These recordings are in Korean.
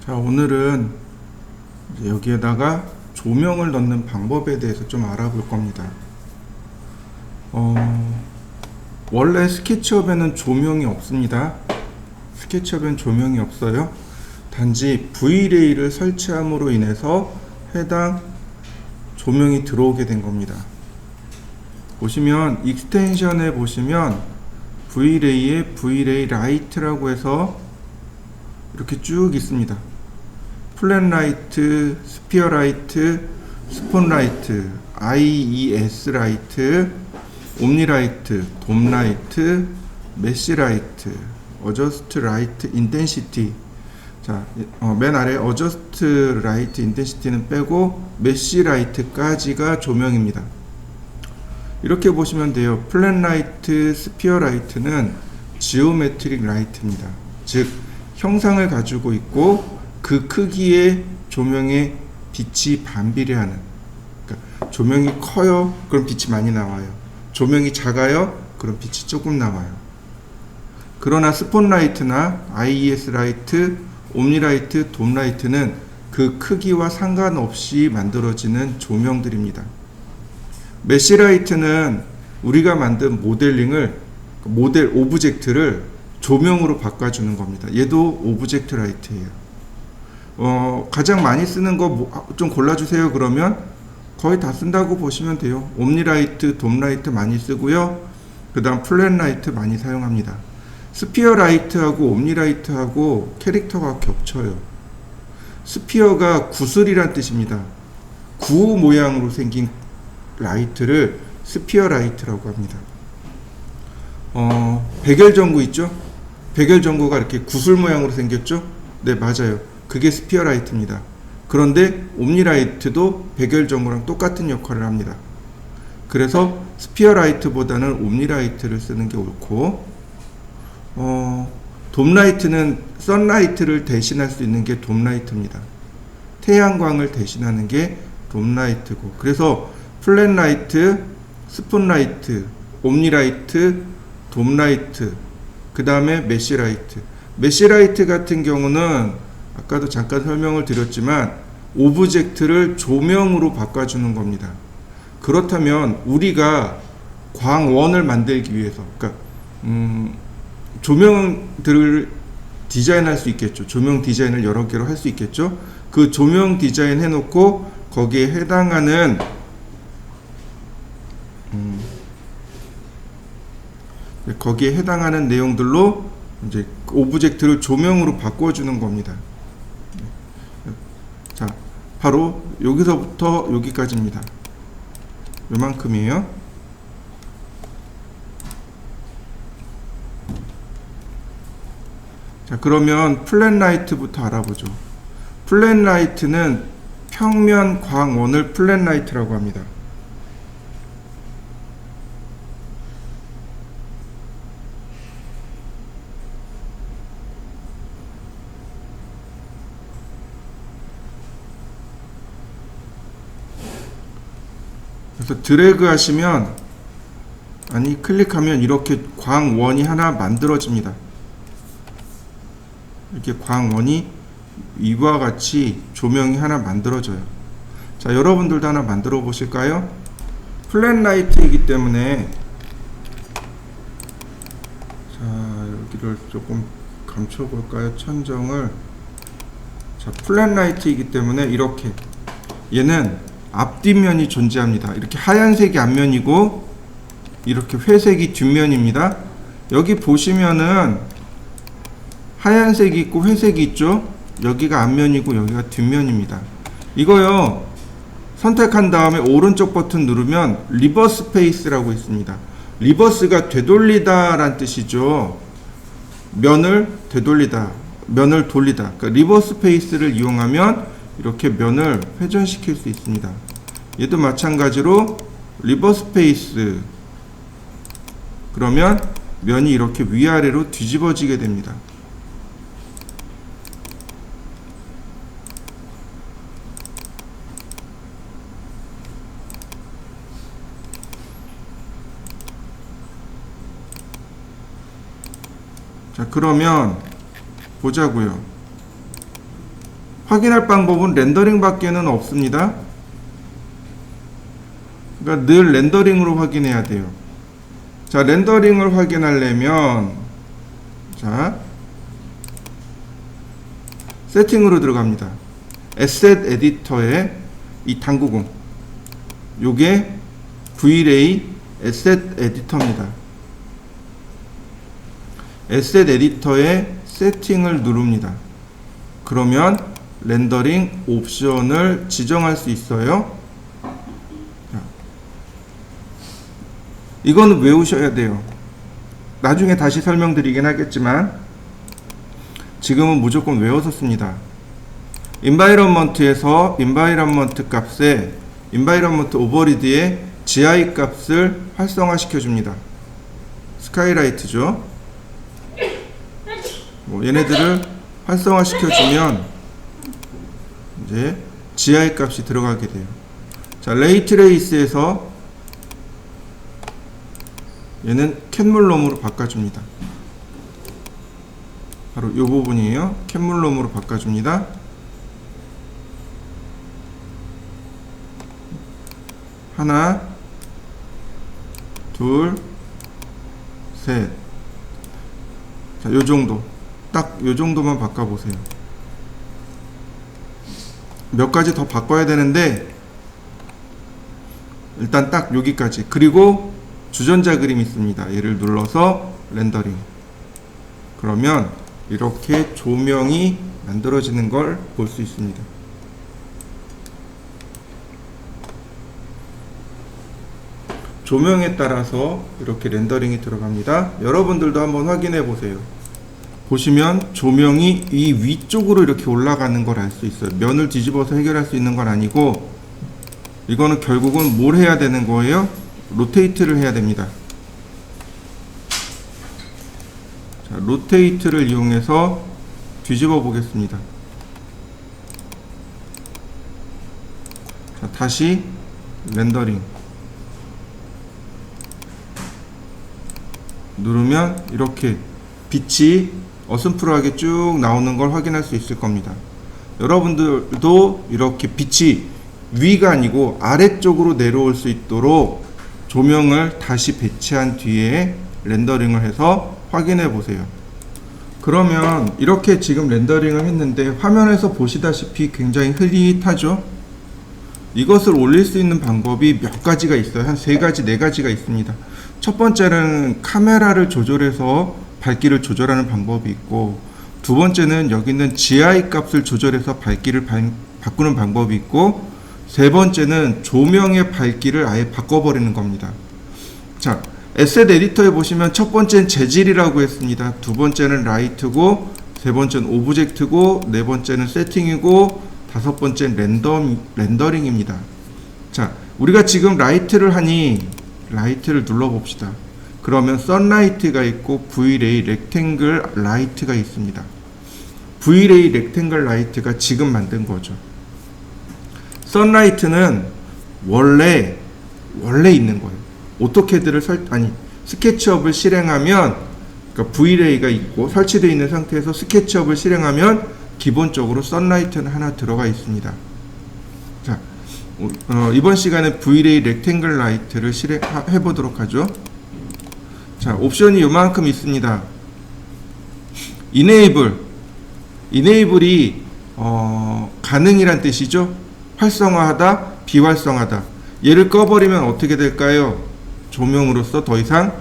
자, 오늘은 이제 여기에다가 조명을 넣는 방법에 대해서 좀 알아볼 겁니다. 원래 스케치업에는 조명이 없습니다. 스케치업엔 조명이 없어요. 단지 V레이를 설치함으로 인해서 해당 조명이 들어오게 된 겁니다. 보시면 익스텐션에 보시면 V레이에 V레이 라이트라고 해서 이렇게 쭉 있습니다. 플랫 라이트, 스피어 라이트, 스폰 라이트, IES 라이트, 옴니 라이트, 돔 라이트, 메시 라이트, 어저스트 라이트 인텐시티. 자, 맨 아래 어저스트 라이트 인텐시티는 빼고 메시 라이트까지가 조명입니다. 이렇게 보시면 돼요. 플랫 라이트, 스피어 라이트는 지오메트릭 라이트입니다. 즉 형상을 가지고 있고 그 크기의 조명의 빛이 반비례하는, 그러니까 조명이 커요, 그럼 빛이 많이 나와요. 조명이 작아요, 그럼 빛이 조금 나와요. 그러나 스폰라이트나 IES 라이트, 옴니라이트, 돔라이트는 그 크기와 상관없이 만들어지는 조명들입니다. 메시라이트는 우리가 만든 모델링을, 모델 오브젝트를 조명으로 바꿔주는 겁니다. 얘도 오브젝트 라이트예요. 가장 많이 쓰는 거 좀 골라주세요. 그러면 거의 다 쓴다고 보시면 돼요. 옴니라이트, 돔라이트 많이 쓰고요. 그 다음 플랫라이트 많이 사용합니다. 스피어 라이트하고 옴니라이트하고 캐릭터가 겹쳐요. 스피어가 구슬이란 뜻입니다. 구 모양으로 생긴 라이트를 스피어 라이트라고 합니다. 백열전구 있죠? 백열전구가 이렇게 구슬 모양으로 생겼죠? 네, 맞아요. 그게 스피어 라이트입니다. 그런데 옴니라이트도 백열전구랑 똑같은 역할을 합니다. 그래서 스피어 라이트보다는 옴니라이트를 쓰는 게 옳고, 돔라이트는 선라이트를 대신할 수 있는 게 돔라이트입니다. 태양광을 대신하는 게 돔라이트고, 그래서 플랫라이트, 스폰라이트, 옴니라이트, 돔라이트, 그 다음에 메시라이트. 메시라이트 같은 경우는 아까도 잠깐 설명을 드렸지만 오브젝트를 조명으로 바꿔주는 겁니다. 그렇다면 우리가 광원을 만들기 위해서, 그러니까 조명들을 디자인할 수 있겠죠. 조명 디자인을 여러 개로 할 수 있겠죠. 그 조명 디자인 해놓고 거기에 해당하는 거기에 해당하는 내용들로 이제 오브젝트를 조명으로 바꿔주는 겁니다. 자, 바로 여기서부터 여기까지입니다. 요만큼이에요. 자, 그러면 플랫라이트부터 알아보죠. 플랫라이트는 평면 광원을 플랫라이트라고 합니다. 그래서 드래그 하시면, 아니 클릭하면 이렇게 광원이 하나 만들어집니다. 이렇게 광원이 이와 같이 조명이 하나 만들어져요. 자, 여러분들도 하나 만들어 보실까요? 플랫라이트이기 때문에, 자, 여기를 조금 감춰 볼까요? 천정을. 자, 플랫라이트이기 때문에 이렇게, 얘는 앞뒷면이 존재합니다. 이렇게 하얀색이 앞면이고 이렇게 회색이 뒷면입니다. 여기 보시면은 하얀색이 있고 회색이 있죠. 여기가 앞면이고 여기가 뒷면입니다. 이거요, 선택한 다음에 오른쪽 버튼 누르면 리버스 페이스라고 있습니다. 리버스가 되돌리다 란 뜻이죠. 면을 되돌리다, 면을 돌리다. 그러니까 리버스 페이스를 이용하면 이렇게 면을 회전시킬 수 있습니다. 얘도 마찬가지로 리버스 페이스, 그러면 면이 이렇게 위아래로 뒤집어지게 됩니다. 자, 그러면 보자고요. 확인할 방법은 렌더링 밖에는 없습니다. 그러니까 늘 렌더링으로 확인해야 돼요. 자, 렌더링을 확인하려면 자, 세팅으로 들어갑니다. 에셋 에디터에 이 당구공, 요게 VLA 에셋 에디터입니다. 에셋 에디터에 세팅을 누릅니다. 그러면 렌더링 옵션을 지정할 수 있어요. 이거는 외우셔야 돼요. 나중에 다시 설명드리긴 하겠지만 지금은 무조건 외워서 씁니다. 인바이런먼트에서 인바이런먼트 값에 인바이런먼트 오버리드에 GI 값을 활성화시켜 줍니다. 스카이라이트죠. 얘네들을 활성화시켜 주면 이제 GI 값이 들어가게 돼요. 자, 레이트레이스에서 얘는 캔물럼으로 바꿔줍니다. 바로 이 부분이에요. 캔물럼으로 바꿔줍니다. 하나, 둘, 셋. 자, 요 정도. 딱 요 정도만 바꿔보세요. 몇 가지 더 바꿔야 되는데 일단 딱 여기까지. 그리고 주전자 그림 있습니다. 얘를 눌러서 렌더링. 그러면 이렇게 조명이 만들어지는 걸 볼 수 있습니다. 조명에 따라서 이렇게 렌더링이 들어갑니다. 여러분들도 한번 확인해 보세요. 보시면 조명이 이 위쪽으로 이렇게 올라가는 걸 알 수 있어요. 면을 뒤집어서 해결할 수 있는 건 아니고 이거는 결국은 뭘 해야 되는 거예요? 로테이트를 해야 됩니다. 자, 로테이트를 이용해서 뒤집어 보겠습니다. 자, 다시 렌더링 누르면 이렇게 빛이 어슴푸레하게 쭉 나오는 걸 확인할 수 있을 겁니다. 여러분들도 이렇게 빛이 위가 아니고 아래쪽으로 내려올 수 있도록 조명을 다시 배치한 뒤에 렌더링을 해서 확인해 보세요. 그러면 이렇게 지금 렌더링을 했는데 화면에서 보시다시피 굉장히 흐릿하죠? 이것을 올릴 수 있는 방법이 몇 가지가 있어요. 한 3가지, 4가지가 있습니다. 첫 번째는 카메라를 조절해서 밝기를 조절하는 방법이 있고, 두 번째는 여기 있는 GI 값을 조절해서 밝기를 바꾸는 방법이 있고, 세 번째는 조명의 밝기를 아예 바꿔버리는 겁니다. 자, 에셋 에디터에 보시면 첫 번째는 재질이라고 했습니다. 두 번째는 라이트고, 세 번째는 오브젝트고, 네 번째는 세팅이고, 다섯 번째는 렌더링입니다. 자, 우리가 지금 라이트를 하니 라이트를 눌러봅시다. 그러면 선라이트가 있고 VLA 렉탱글 라이트가 있습니다. VLA 렉탱글 라이트가 지금 만든 거죠. 선라이트는 원래 있는 거예요. 오토캐드를 스케치업을 실행하면, 그러니까 VLA가 있고 설치되어 있는 상태에서 스케치업을 실행하면 기본적으로 선라이트는 하나 들어가 있습니다. 자, 이번 시간에 VLA 렉탱글 라이트를 실행해 보도록 하죠. 자, 옵션이 요만큼 있습니다. Enable이 가능이란 뜻이죠. 활성화하다, 비활성하다. 얘를 꺼버리면 어떻게 될까요? 조명으로서 더 이상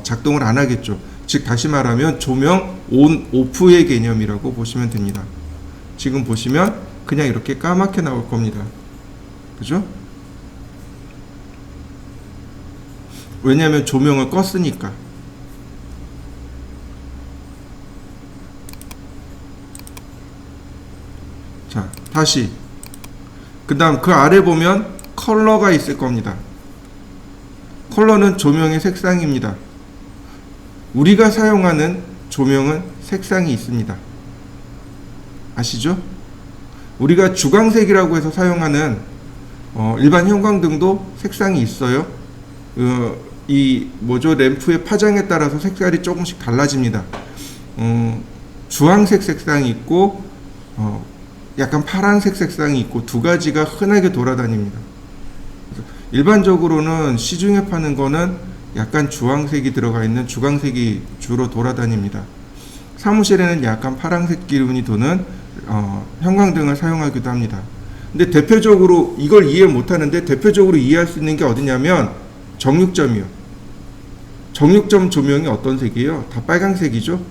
작동을 안 하겠죠. 즉 다시 말하면 조명 온, 오프의 개념이라고 보시면 됩니다. 지금 보시면 그냥 이렇게 까맣게 나올 겁니다. 그죠? 왜냐하면 조명을 껐으니까. 자, 다시. 그 다음 그 아래 보면 컬러가 있을 겁니다. 컬러는 조명의 색상입니다. 우리가 사용하는 조명은 색상이 있습니다. 아시죠? 우리가 주광색이라고 해서 사용하는 일반 형광등도 색상이 있어요. 램프의 파장에 따라서 색깔이 조금씩 달라집니다. 주황색 색상이 있고 약간 파란색 색상이 있고 두 가지가 흔하게 돌아다닙니다. 일반적으로는 시중에 파는 거는 약간 주황색이 들어가 있는 주광색이 주로 돌아다닙니다. 사무실에는 약간 파란색 기운이 도는 형광등을 사용하기도 합니다. 근데 대표적으로 이걸 이해 못하는데 대표적으로 이해할 수 있는 게 어디냐면 정육점이요. 정육점 조명이 어떤 색이에요? 다 빨간색이죠.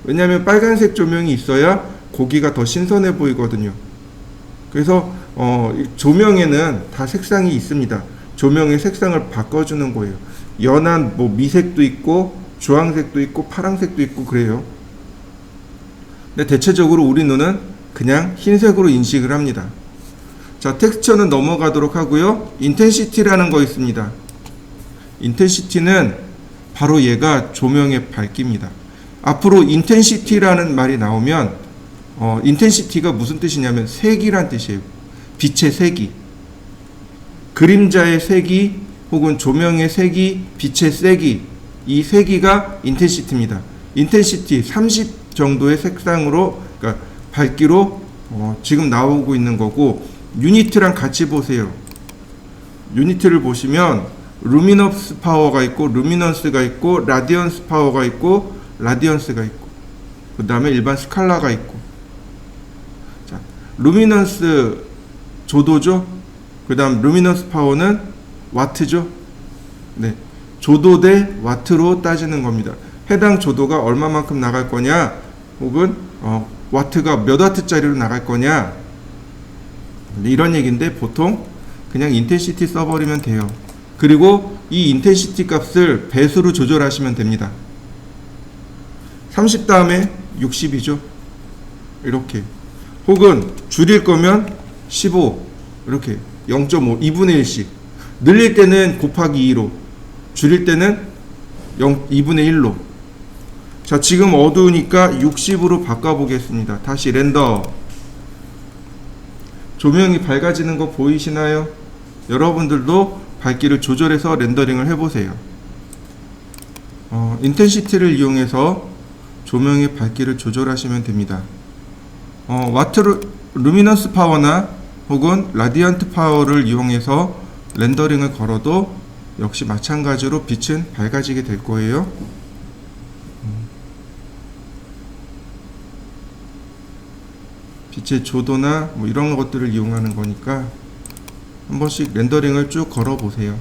왜냐하면 빨간색 조명이 있어야 고기가 더 신선해 보이거든요. 그래서 조명에는 다 색상이 있습니다. 조명의 색상을 바꿔주는 거예요. 연한 뭐 미색도 있고 주황색도 있고 파란색도 있고 그래요. 근데 대체적으로 우리 눈은 그냥 흰색으로 인식을 합니다. 자, 텍스처는 넘어가도록 하고요. 인텐시티라는 거 있습니다. 인텐시티는 바로 얘가 조명의 밝기입니다. 앞으로 인텐시티라는 말이 나오면 인텐시티가 무슨 뜻이냐면 색이란 뜻이에요. 빛의 색이, 그림자의 색이 혹은 조명의 색이, 빛의 색이, 이 세기가 인텐시티입니다. 인텐시티 30 정도의 색상으로, 그러니까 밝기로 지금 나오고 있는 거고, 유니트랑 같이 보세요. 유니트를 보시면 루미너스 파워가 있고 루미넌스가 있고 라디언스 파워가 있고 라디언스가 있고 그 다음에 일반 스칼라가 있고. 자, 루미넌스 조도죠. 그 다음 루미넌스 파워는 와트죠. 네, 조도 대 와트로 따지는 겁니다. 해당 조도가 얼마만큼 나갈 거냐 혹은 와트가 몇 와트짜리로 나갈 거냐 이런 얘기인데 보통 그냥 인텐시티 써버리면 돼요. 그리고 이 인텐시티 값을 배수로 조절하시면 됩니다. 30 다음에 60이죠. 이렇게. 혹은 줄일 거면 15 이렇게 0.5 2분의 1씩 늘릴 때는 곱하기 2로 줄일 때는 2분의 1로. 자, 지금 어두우니까 60으로 바꿔보겠습니다. 다시 렌더. 조명이 밝아지는 거 보이시나요? 여러분들도 밝기를 조절해서 렌더링을 해보세요. 인텐시티를 이용해서 조명의 밝기를 조절하시면 됩니다. 루미넌스 파워나 혹은 라디언트 파워를 이용해서 렌더링을 걸어도 역시 마찬가지로 빛은 밝아지게 될 거예요. 빛의 조도나 뭐 이런 것들을 이용하는 거니까 한 번씩 렌더링을 쭉 걸어 보세요.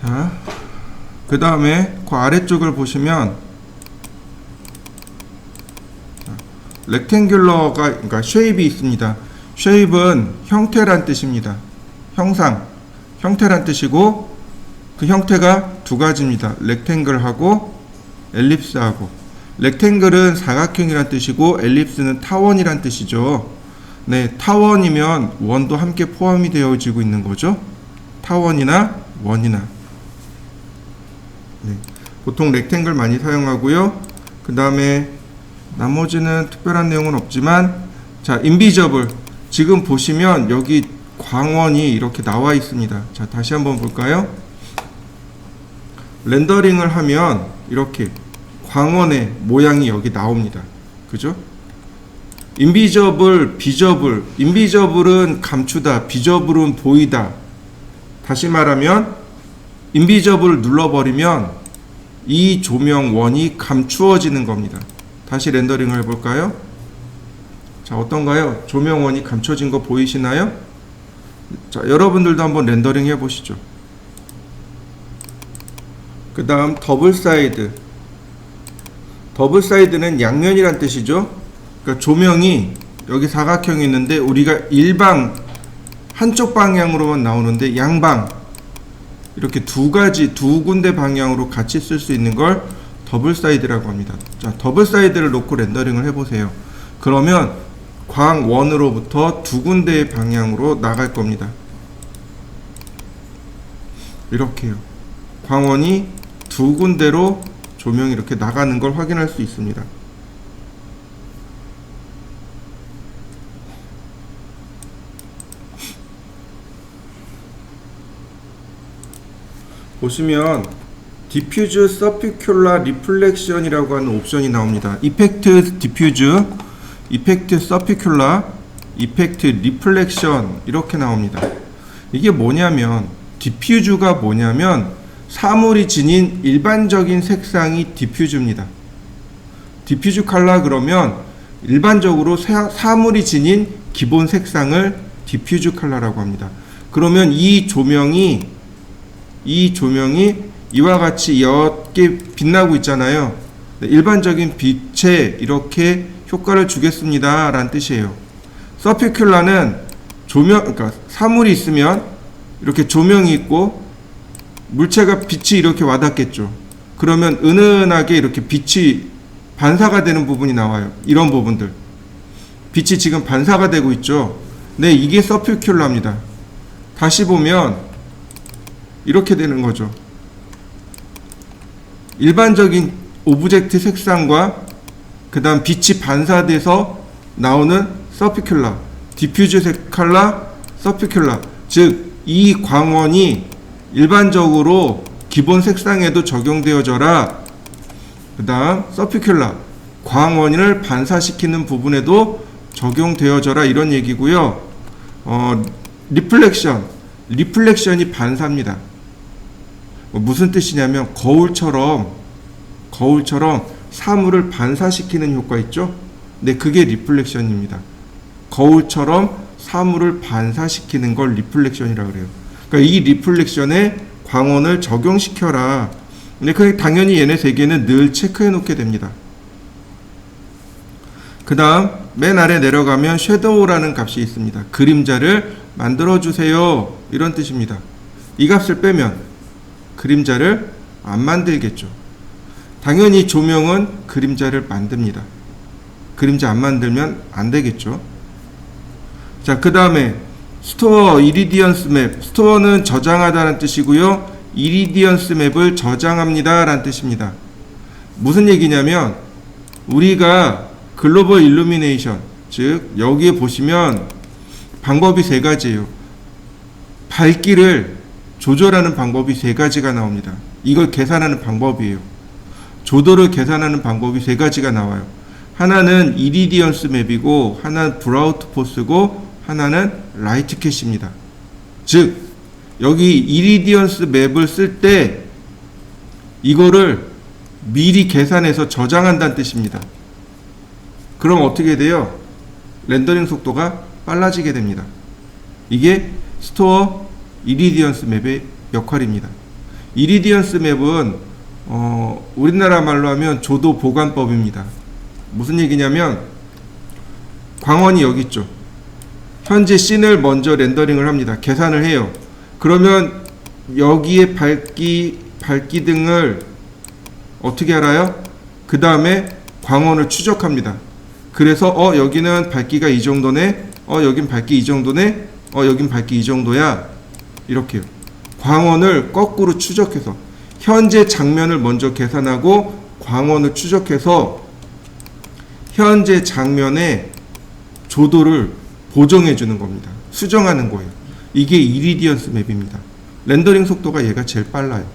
자, 그 다음에 그 아래쪽을 보시면 렉탱귤러가 그러니까 쉐입이 있습니다. 쉐입은 형태란 뜻입니다. 형상, 형태란 뜻이고 그 형태가 두 가지입니다. 렉탱글하고 엘립스하고. 렉탱글은 사각형이란 뜻이고 엘립스는 타원이란 뜻이죠. 네, 타원이면 원도 함께 포함이 되어지고 있는 거죠. 타원이나 원이나. 네, 보통 렉탱글 많이 사용하고요. 그 다음에 나머지는 특별한 내용은 없지만, 자, 인비저블. 지금 보시면 여기 광원이 이렇게 나와 있습니다. 자, 다시 한번 볼까요? 렌더링을 하면 이렇게 광원의 모양이 여기 나옵니다. 그죠? 인비저블, 비저블. 인비저블은 감추다, 비저블은 보이다. 다시 말하면 인비저블을 눌러버리면 이 조명원이 감추어지는 겁니다. 다시 렌더링을 해볼까요? 자, 어떤가요? 조명원이 감춰진 거 보이시나요? 자, 여러분들도 한번 렌더링 해보시죠. 그 다음 더블 사이드. 더블 사이드는 양면이란 뜻이죠. 그러니까 조명이 여기 사각형이 있는데 우리가 일방 한쪽 방향으로만 나오는데 양방 이렇게 두 군데 방향으로 같이 쓸 수 있는 걸 더블 사이드라고 합니다. 자, 더블 사이드를 놓고 렌더링을 해보세요. 그러면 광원으로부터 두 군데의 방향으로 나갈 겁니다. 이렇게요. 광원이 두 군데로 조명이 이렇게 나가는 걸 확인할 수 있습니다. 보시면 디퓨즈 서피큘라 리플렉션이라고 하는 옵션이 나옵니다. 이펙트 디퓨즈, 이펙트 서피큘라, 이펙트 리플렉션 이렇게 나옵니다. 이게 뭐냐면 디퓨즈가 뭐냐면 사물이 지닌 일반적인 색상이 디퓨즈입니다. 디퓨즈 컬러 그러면 일반적으로 사물이 지닌 기본 색상을 디퓨즈 컬러라고 합니다. 그러면 이 조명이 이와 같이 옅게 빛나고 있잖아요. 일반적인 빛에 이렇게 효과를 주겠습니다 라는 뜻이에요. 서피큘라는 그러니까 사물이 있으면 이렇게 조명이 있고 물체가 빛이 이렇게 와닿겠죠. 그러면 은은하게 이렇게 빛이 반사가 되는 부분이 나와요. 이런 부분들. 빛이 지금 반사가 되고 있죠. 네, 이게 서피큘라입니다. 다시 보면 이렇게 되는 거죠. 일반적인 오브젝트 색상과 그 다음 빛이 반사돼서 나오는 서피큘라, 디퓨즈 컬러, 서피큘라. 즉, 이 광원이 일반적으로 기본 색상에도 적용되어져라. 그 다음 서피큘라, 광원을 반사시키는 부분에도 적용되어져라 이런 얘기고요. 리플렉션이 반사입니다. 무슨 뜻이냐면 거울처럼 사물을 반사시키는 효과 있죠? 네, 그게 리플렉션입니다. 거울처럼 사물을 반사시키는 걸 리플렉션이라고 그래요. 그러니까 이 리플렉션에 광원을 적용시켜라. 근데 당연히 얘네 세 개는 늘 체크해 놓게 됩니다. 그 다음 맨 아래 내려가면 섀도우라는 값이 있습니다. 그림자를 만들어 주세요 이런 뜻입니다. 이 값을 빼면 그림자를 안 만들겠죠. 당연히 조명은 그림자를 만듭니다. 그림자 안 만들면 안 되겠죠. 자, 그 다음에 스토어 이리디언스 맵. 스토어는 저장하다는 뜻이고요. 이리디언스 맵을 저장합니다 라는 뜻입니다. 무슨 얘기냐면 우리가 글로벌 일루미네이션, 즉 여기에 보시면 방법이 세 가지예요. 밝기를 조절하는 방법이 세 가지가 나옵니다. 이걸 계산하는 방법이에요. 조도를 계산하는 방법이 세 가지가 나와요. 하나는 이리디언스 맵이고, 하나는 브라우트 포스고, 하나는 라이트 캐시입니다. 즉 여기 이리디언스 맵을 쓸 때 이거를 미리 계산해서 저장한다는 뜻입니다. 그럼 어떻게 돼요? 렌더링 속도가 빨라지게 됩니다. 이게 스토어 이리디언스 맵의 역할입니다. 이리디언스 맵은 우리나라 말로 하면 조도 보관법입니다. 무슨 얘기냐면 광원이 여기 있죠. 현재 씬을 먼저 렌더링을 합니다. 계산을 해요. 그러면 여기에 밝기 등을 어떻게 알아요? 그 다음에 광원을 추적합니다. 그래서 여기는 밝기가 이 정도네, 여긴 밝기 이 정도네, 여긴 밝기 이 정도야, 이렇게요. 광원을 거꾸로 추적해서 현재 장면을 먼저 계산하고 광원을 추적해서 현재 장면의 조도를 보정해 주는 겁니다. 수정하는 거예요. 이게 이리디언스 맵입니다. 렌더링 속도가 얘가 제일 빨라요.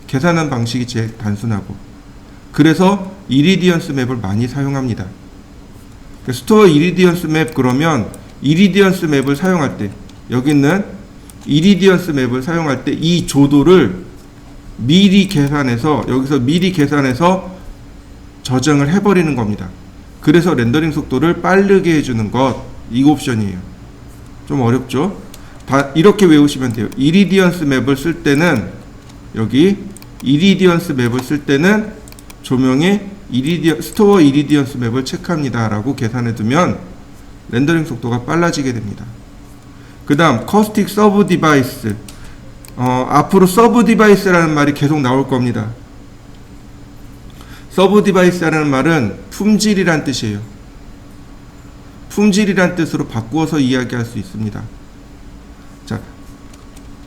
계산한 방식이 제일 단순하고. 그래서 이리디언스 맵을 많이 사용합니다. 스토어 이리디언스 맵, 그러면 이리디언스 맵을 사용할 때, 여기 있는 이리디언스 맵을 사용할 때 이 조도를 미리 계산해서, 여기서 미리 계산해서 저장을 해버리는 겁니다. 그래서 렌더링 속도를 빠르게 해주는 것, 이 옵션이에요. 좀 어렵죠? 다 이렇게 외우시면 돼요. 이리디언스 맵을 쓸 때는, 여기 이리디언스 맵을 쓸 때는 조명에 스토어 이리디언스 맵을 체크합니다 라고 계산해 두면 렌더링 속도가 빨라지게 됩니다. 그 다음 커스틱 서브 디바이스, 앞으로 서브 디바이스라는 말이 계속 나올 겁니다. 서브 디바이스라는 말은 품질이란 뜻이에요. 품질이란 뜻으로 바꾸어서 이야기할 수 있습니다. 자,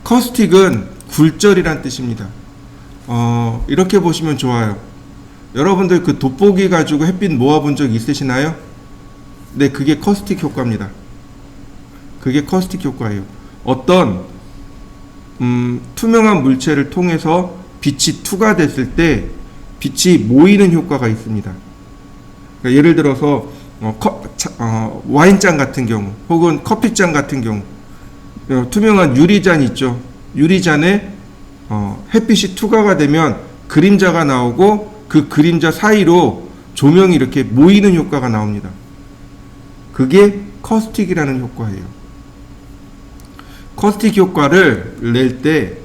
커스틱은 굴절이란 뜻입니다. 이렇게 보시면 좋아요. 여러분들 그 돋보기 가지고 햇빛 모아본 적 있으시나요? 네, 그게 커스틱 효과입니다. 그게 커스틱 효과예요. 어떤 투명한 물체를 통해서 빛이 투과됐을 때 빛이 모이는 효과가 있습니다. 그러니까 예를 들어서 와인잔 같은 경우 혹은 커피잔 같은 경우 투명한 유리잔 있죠. 유리잔에 햇빛이 투과가 되면 그림자가 나오고 그 그림자 사이로 조명이 이렇게 모이는 효과가 나옵니다. 그게 커스틱이라는 효과예요. 커스틱 효과를 낼 때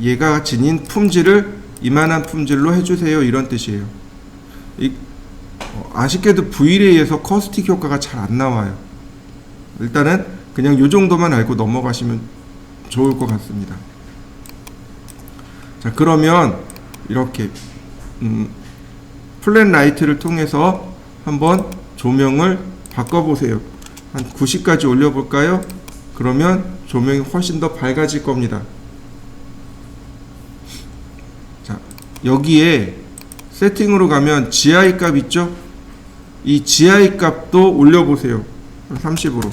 얘가 지닌 품질을 이만한 품질로 해주세요, 이런 뜻이에요. 아쉽게도 V-Ray에서 커스틱 효과가 잘 안 나와요. 일단은 그냥 이 정도만 알고 넘어가시면 좋을 것 같습니다. 자, 그러면 이렇게 플랫 라이트를 통해서 한번 조명을 바꿔보세요. 한 90까지 올려볼까요? 그러면 조명이 훨씬 더 밝아질 겁니다. 자, 여기에 세팅으로 가면 GI 값 있죠? 이 GI 값도 올려보세요. 30으로.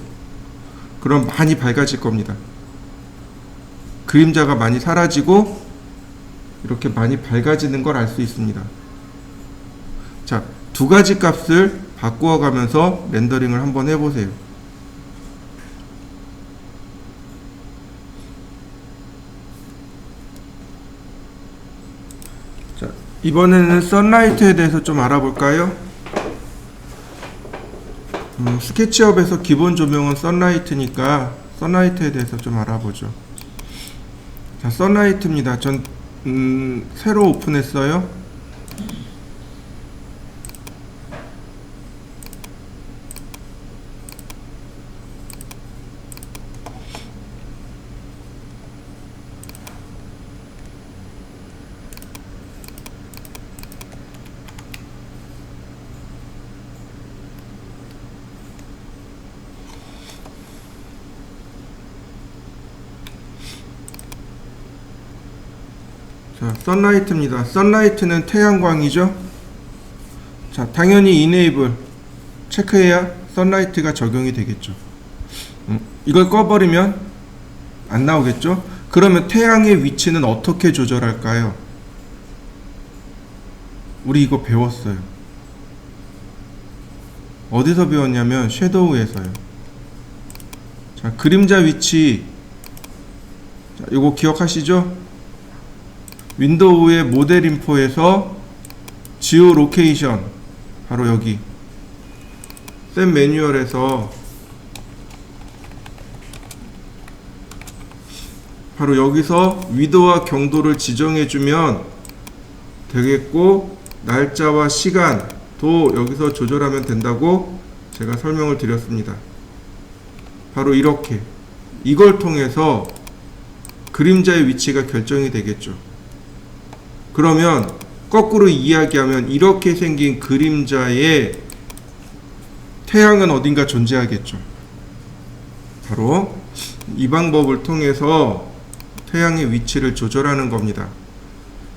그럼 많이 밝아질 겁니다. 그림자가 많이 사라지고 이렇게 많이 밝아지는 걸 알 수 있습니다. 자, 두 가지 값을 바꾸어 가면서 렌더링을 한번 해보세요. 자, 이번에는 선라이트에 대해서 좀 알아볼까요? 스케치업에서 기본 조명은 선라이트니까 선라이트에 대해서 좀 알아보죠. 자, 선라이트입니다. 전 새로 오픈했어요. 자, 선라이트입니다. 선라이트는 태양광이죠. 자, 당연히 이네이블 체크해야 선라이트가 적용이 되겠죠. 이걸 꺼버리면 안 나오겠죠. 그러면 태양의 위치는 어떻게 조절할까요? 우리 이거 배웠어요. 어디서 배웠냐면 섀도우에서요. 자, 그림자 위치, 자, 이거 기억하시죠? 윈도우의 모델 인포에서 지오 로케이션, 바로 여기 샘 매뉴얼에서 바로 여기서 위도와 경도를 지정해 주면 되겠고, 날짜와 시간도 여기서 조절하면 된다고 제가 설명을 드렸습니다. 바로 이렇게 이걸 통해서 그림자의 위치가 결정이 되겠죠. 그러면 거꾸로 이야기하면 이렇게 생긴 그림자의 태양은 어딘가 존재하겠죠. 바로 이 방법을 통해서 태양의 위치를 조절하는 겁니다.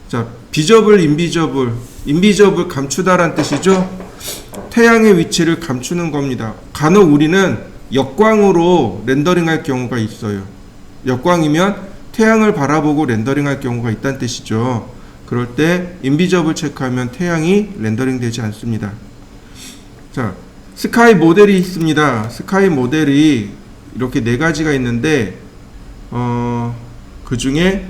자, 비저블, 인비저블 감추다란 뜻이죠. 태양의 위치를 감추는 겁니다. 간혹 우리는 역광으로 렌더링할 경우가 있어요. 역광이면 태양을 바라보고 렌더링할 경우가 있다는 뜻이죠. 그럴 때 인비저블 체크하면 태양이 렌더링 되지 않습니다. 자, 스카이 모델이 있습니다. 스카이 모델이 이렇게 네 가지가 있는데 그 중에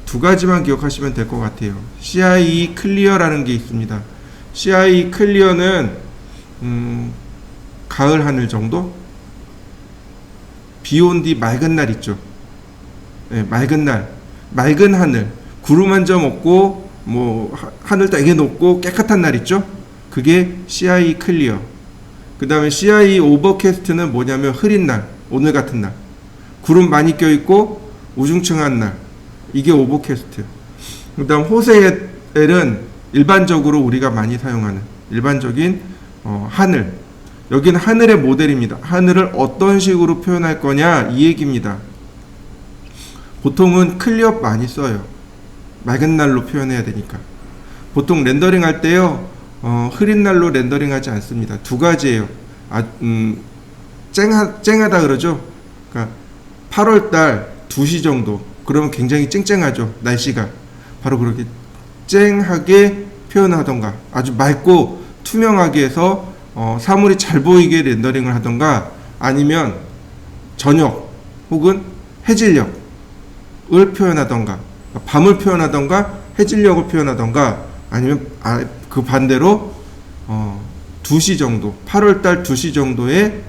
두 가지만 기억하시면 될 것 같아요. CIE 클리어라는 게 있습니다. CIE 클리어는 가을 하늘 정도? 비 온 뒤 맑은 날 있죠. 네, 맑은 날, 맑은 하늘, 구름 한 점 없고 뭐 하늘 되게 높고 깨끗한 날 있죠. 그게 CIE 클리어. 그 다음에 CIE 오버캐스트는 뭐냐면 흐린 날, 오늘 같은 날, 구름 많이 껴있고 우중충한 날, 이게 오버캐스트. 그 다음 호세엘은 일반적으로 우리가 많이 사용하는 일반적인 하늘. 여기는 하늘의 모델입니다. 하늘을 어떤 식으로 표현할 거냐 이 얘기입니다. 보통은 클리어 많이 써요. 맑은 날로 표현해야 되니까. 보통 렌더링 할 때요, 흐린 날로 렌더링 하지 않습니다. 두 가지예요. 쨍하다 그러죠. 그러니까 8월달 2시 정도, 그러면 굉장히 쨍쨍하죠, 날씨가. 바로 그렇게 쨍하게 표현하던가, 아주 맑고 투명하게 해서 사물이 잘 보이게 렌더링을 하던가, 아니면 저녁 혹은 해질녘을 표현하던가, 밤을 표현하던가 해질녘을 표현하던가, 아니면 그 반대로 2시 정도, 8월달 2시 정도의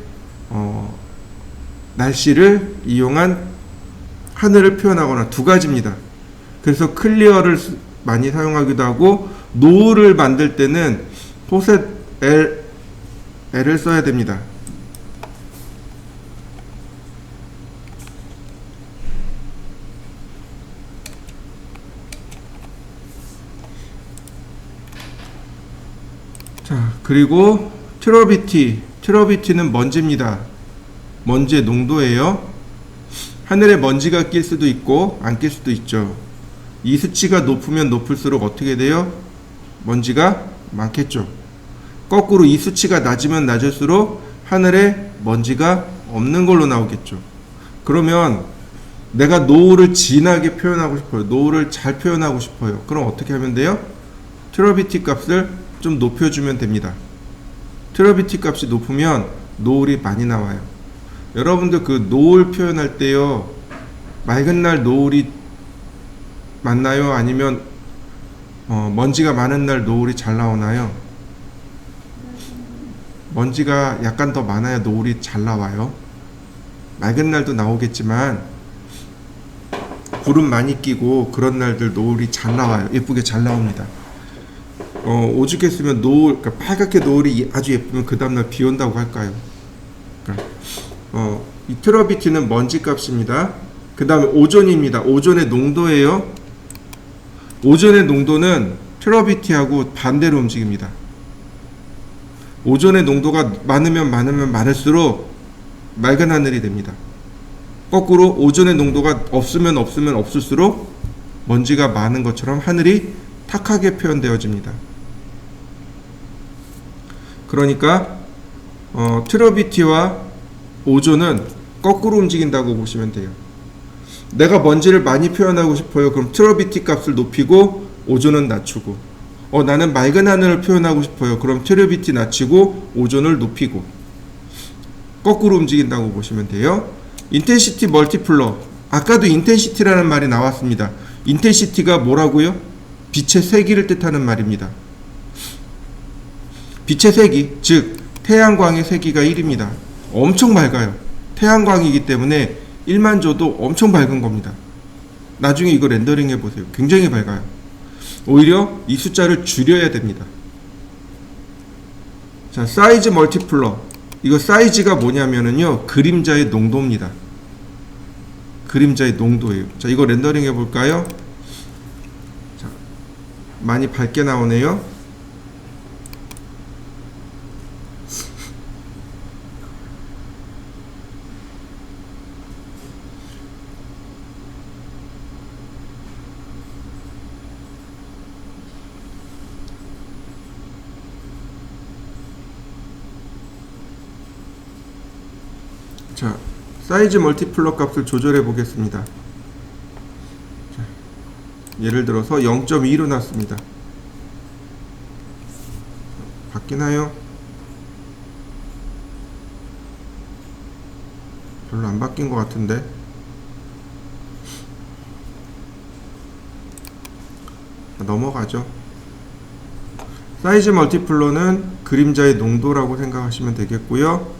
날씨를 이용한 하늘을 표현하거나, 두 가지입니다. 그래서 클리어를 많이 사용하기도 하고, 노을을 만들 때는 포셋 L을 써야 됩니다. 자, 그리고 트러비티는 먼지입니다. 먼지의 농도예요. 하늘에 먼지가 낄 수도 있고 안 낄 수도 있죠. 이 수치가 높으면 높을수록 어떻게 돼요? 먼지가 많겠죠. 거꾸로 이 수치가 낮으면 낮을수록 하늘에 먼지가 없는 걸로 나오겠죠. 그러면 내가 노을을 진하게 표현하고 싶어요. 노을을 잘 표현하고 싶어요. 그럼 어떻게 하면 돼요? 트러비티 값을 좀 높여주면 됩니다. 트러비티 값이 높으면 노을이 많이 나와요. 여러분들 그 노을 표현할 때요, 맑은 날 노을이 많나요? 아니면 먼지가 많은 날 노을이 잘 나오나요? 먼지가 약간 더 많아야 노을이 잘 나와요. 맑은 날도 나오겠지만 구름 많이 끼고 그런 날들 노을이 잘 나와요. 예쁘게 잘 나옵니다. 오죽했으면 노을, 그러니까 빨갛게 노을이 아주 예쁘면 그 다음날 비 온다고 할까요? 그러니까 이 트러비티는 먼지 값입니다. 그 다음에 오존입니다. 오존의 농도예요. 오존의 농도는 트러비티하고 반대로 움직입니다. 오존의 농도가 많으면 많을수록 맑은 하늘이 됩니다. 거꾸로 오존의 농도가 없으면 없을수록 먼지가 많은 것처럼 하늘이 탁하게 표현되어집니다. 그러니까 트러비티와 오존은 거꾸로 움직인다고 보시면 돼요. 내가 먼지를 많이 표현하고 싶어요. 그럼 트러비티 값을 높이고 오존은 낮추고, 나는 맑은 하늘을 표현하고 싶어요. 그럼 트러비티 낮추고 오존을 높이고, 거꾸로 움직인다고 보시면 돼요. 인텐시티 멀티플러, 아까도 인텐시티라는 말이 나왔습니다. 인텐시티가 뭐라고요? 빛의 세기를 뜻하는 말입니다. 빛의 세기, 즉 태양광의 세기가 1입니다. 엄청 맑아요. 태양광이기 때문에 1만 줘도 엄청 밝은 겁니다. 나중에 이거 렌더링 해보세요. 굉장히 밝아요. 오히려 이 숫자를 줄여야 됩니다. 자, 사이즈 멀티플러. 이거 사이즈가 뭐냐면은요, 그림자의 농도입니다. 그림자의 농도예요. 자, 이거 렌더링 해볼까요? 자, 많이 밝게 나오네요. 자, 사이즈 멀티플러 값을 조절해 보겠습니다. 자, 예를 들어서 0.2로 놨습니다. 바뀌나요? 별로 안 바뀐 것 같은데. 넘어가죠. 사이즈 멀티플러는 그림자의 농도라고 생각하시면 되겠고요.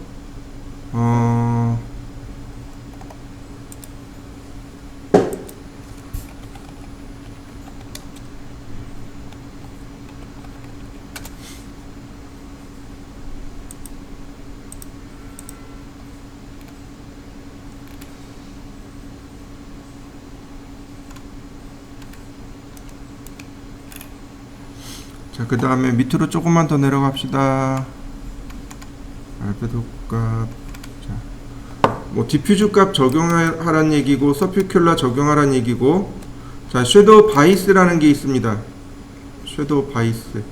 자, 그 다음에 밑으로 조금만 더 내려갑시다. 알베도 값. 자, 뭐 디퓨즈 값 적용하라는 얘기고, 서피큘라 적용하라는 얘기고. 자, 섀도우 바이스라는 게 있습니다. 섀도우 바이스.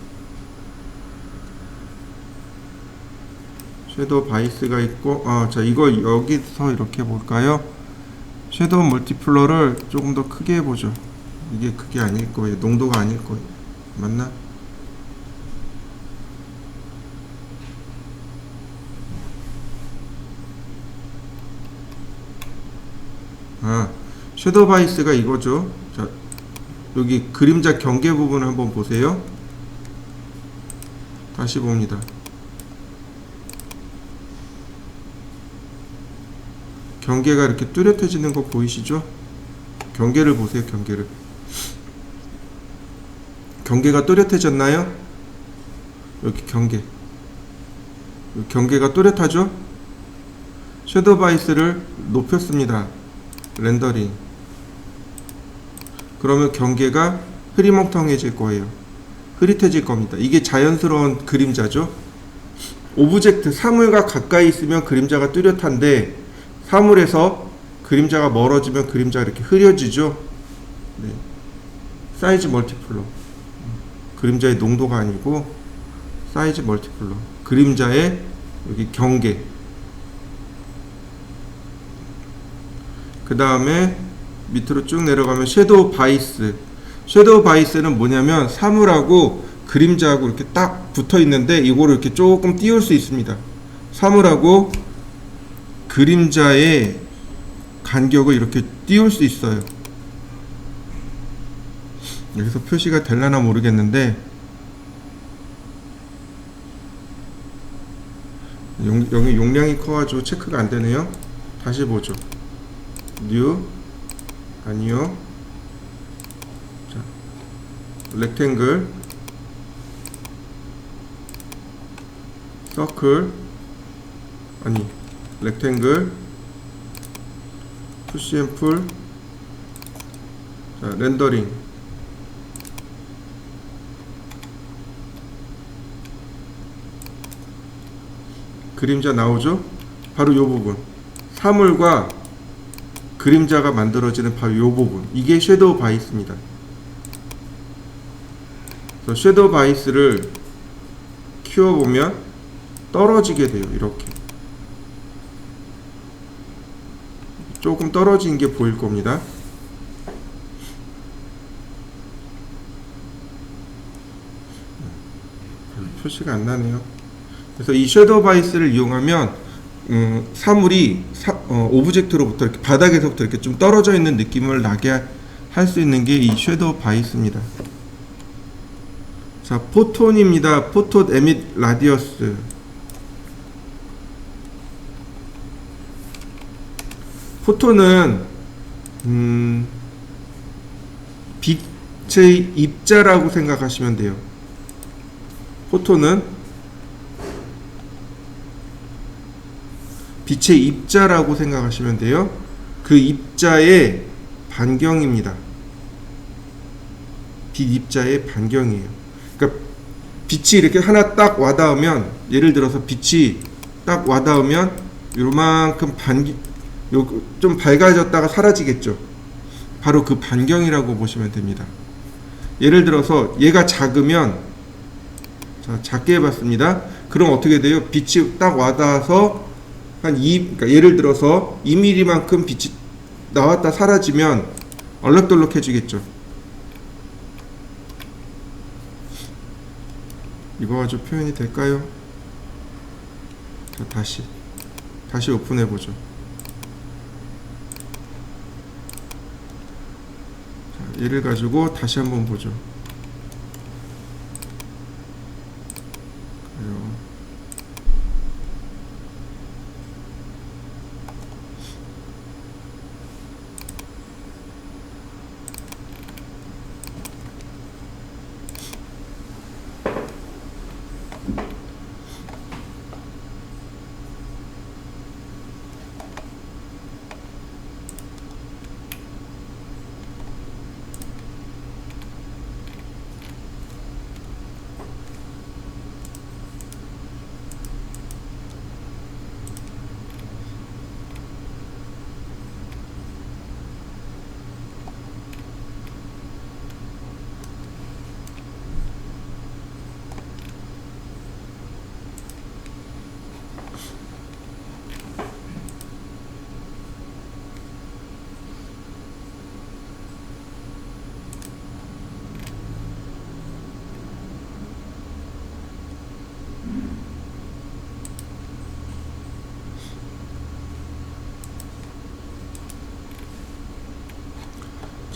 섀도우 바이스가 있고, 자, 이거 여기서 이렇게 볼까요? 섀도우 멀티플러를 조금 더 크게 해보죠. 이게 그게 아닐 거예요. 농도가 아닐 거예요. 맞나? 섀도우 바이스가 이거죠. 자, 여기 그림자 경계 부분을 한번 보세요. 다시 봅니다. 경계가 이렇게 뚜렷해지는 거 보이시죠? 경계를 보세요. 경계를. 경계가 또렷해졌나요? 여기 경계. 경계가 또렷하죠? 섀도우 바이스를 높였습니다. 렌더링. 그러면 경계가 흐리멍텅해질 거예요. 흐릿해질 겁니다. 이게 자연스러운 그림자죠. 오브젝트, 사물과 가까이 있으면 그림자가 뚜렷한데, 사물에서 그림자가 멀어지면 그림자가 이렇게 흐려지죠. 네. 사이즈 멀티플러. 그림자의 농도가 아니고 사이즈 멀티플러. 그림자의 여기 경계. 그 다음에 밑으로 쭉 내려가면 섀도우 바이스. 섀도우 바이스는 뭐냐면 사물하고 그림자하고 이렇게 딱 붙어 있는데 이거를 이렇게 조금 띄울 수 있습니다. 사물하고 그림자의 간격을 이렇게 띄울 수 있어요. 여기서 표시가 될려나 모르겠는데, 여기 용량이 커가지고 체크가 안 되네요. 다시 보죠. 뉴, 아니요. 자, 렉탱글, 서클, 아니, 렉탱글, 푸시 앤 풀. 자, 렌더링. 그림자 나오죠? 바로 이 부분. 사물과 그림자가 만들어지는 바로 이 부분. 이게 섀도우 바이스입니다. 그래서 섀도우 바이스를 키워보면 떨어지게 돼요. 이렇게. 조금 떨어진 게 보일 겁니다. 표시가 안 나네요. 그래서 이 섀도우 바이스를 이용하면 사물이 오브젝트로부터 이렇게 바닥에서부터 이렇게 좀 떨어져 있는 느낌을 나게 할 수 있는 게 이 섀도우 바이스입니다. 자, 포톤입니다. 포톤 에밋 라디어스. 포톤은 빛의 입자라고 생각하시면 돼요. 포톤은 빛의 입자라고 생각하시면 돼요. 그 입자의 반경입니다. 빛 입자의 반경이에요. 그러니까 빛이 이렇게 하나 딱 와닿으면, 예를 들어서 빛이 딱 와닿으면 요만큼 좀 밝아졌다가 사라지겠죠. 바로 그 반경이라고 보시면 됩니다. 예를 들어서 얘가 작으면, 자, 작게 해봤습니다. 그럼 어떻게 돼요? 빛이 딱 와닿아서 그러니까 예를 들어서 2mm만큼 빛이 나왔다 사라지면 얼럭덜럭해지겠죠. 이거 가지고 표현이 될까요? 자, 다시 오픈해 보죠. 자, 얘를 가지고 다시 한번 보죠.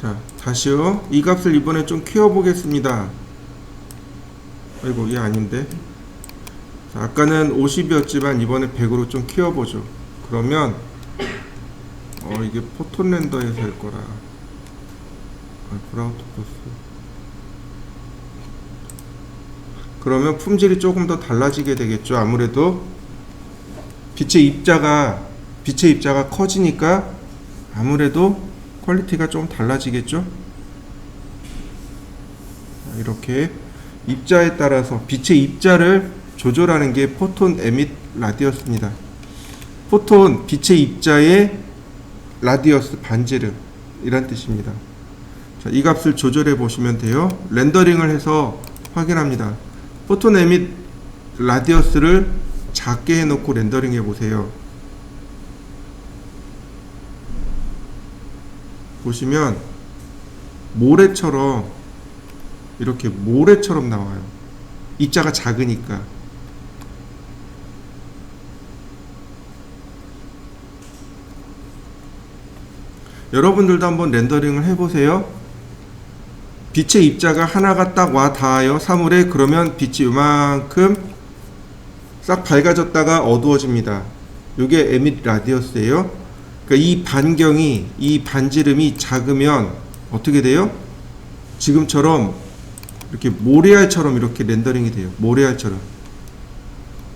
자, 다시요. 이 값을 이번에 좀 키워보겠습니다. 아이고, 얘 아닌데. 자, 아까는 50이었지만 이번에 100으로 좀 키워보죠. 그러면 이게 포톤 렌더에서 할 거라. 브라우토포스. 그러면 품질이 조금 더 달라지게 되겠죠. 아무래도 빛의 입자가 커지니까 아무래도 퀄리티가 좀 달라지겠죠. 이렇게 입자에 따라서 빛의 입자를 조절하는 게 포톤 에밋 라디어스입니다. 포톤, 빛의 입자의 라디어스, 반지름 이란 뜻입니다. 자, 이 값을 조절해 보시면 돼요. 렌더링을 해서 확인합니다. 포톤 에밋 라디어스를 작게 해놓고 렌더링 해보세요. 보시면 모래처럼, 이렇게 모래처럼 나와요. 입자가 작으니까. 여러분들도 한번 렌더링을 해보세요. 빛의 입자가 하나가 딱 와 닿아요, 사물에. 그러면 빛이 요만큼 싹 밝아졌다가 어두워집니다. 요게 에밋 라디어스예요. 그러니까 이 반경이, 이 반지름이 작으면 어떻게 돼요? 지금처럼 이렇게 모래알처럼 이렇게 렌더링이 돼요. 모래알처럼.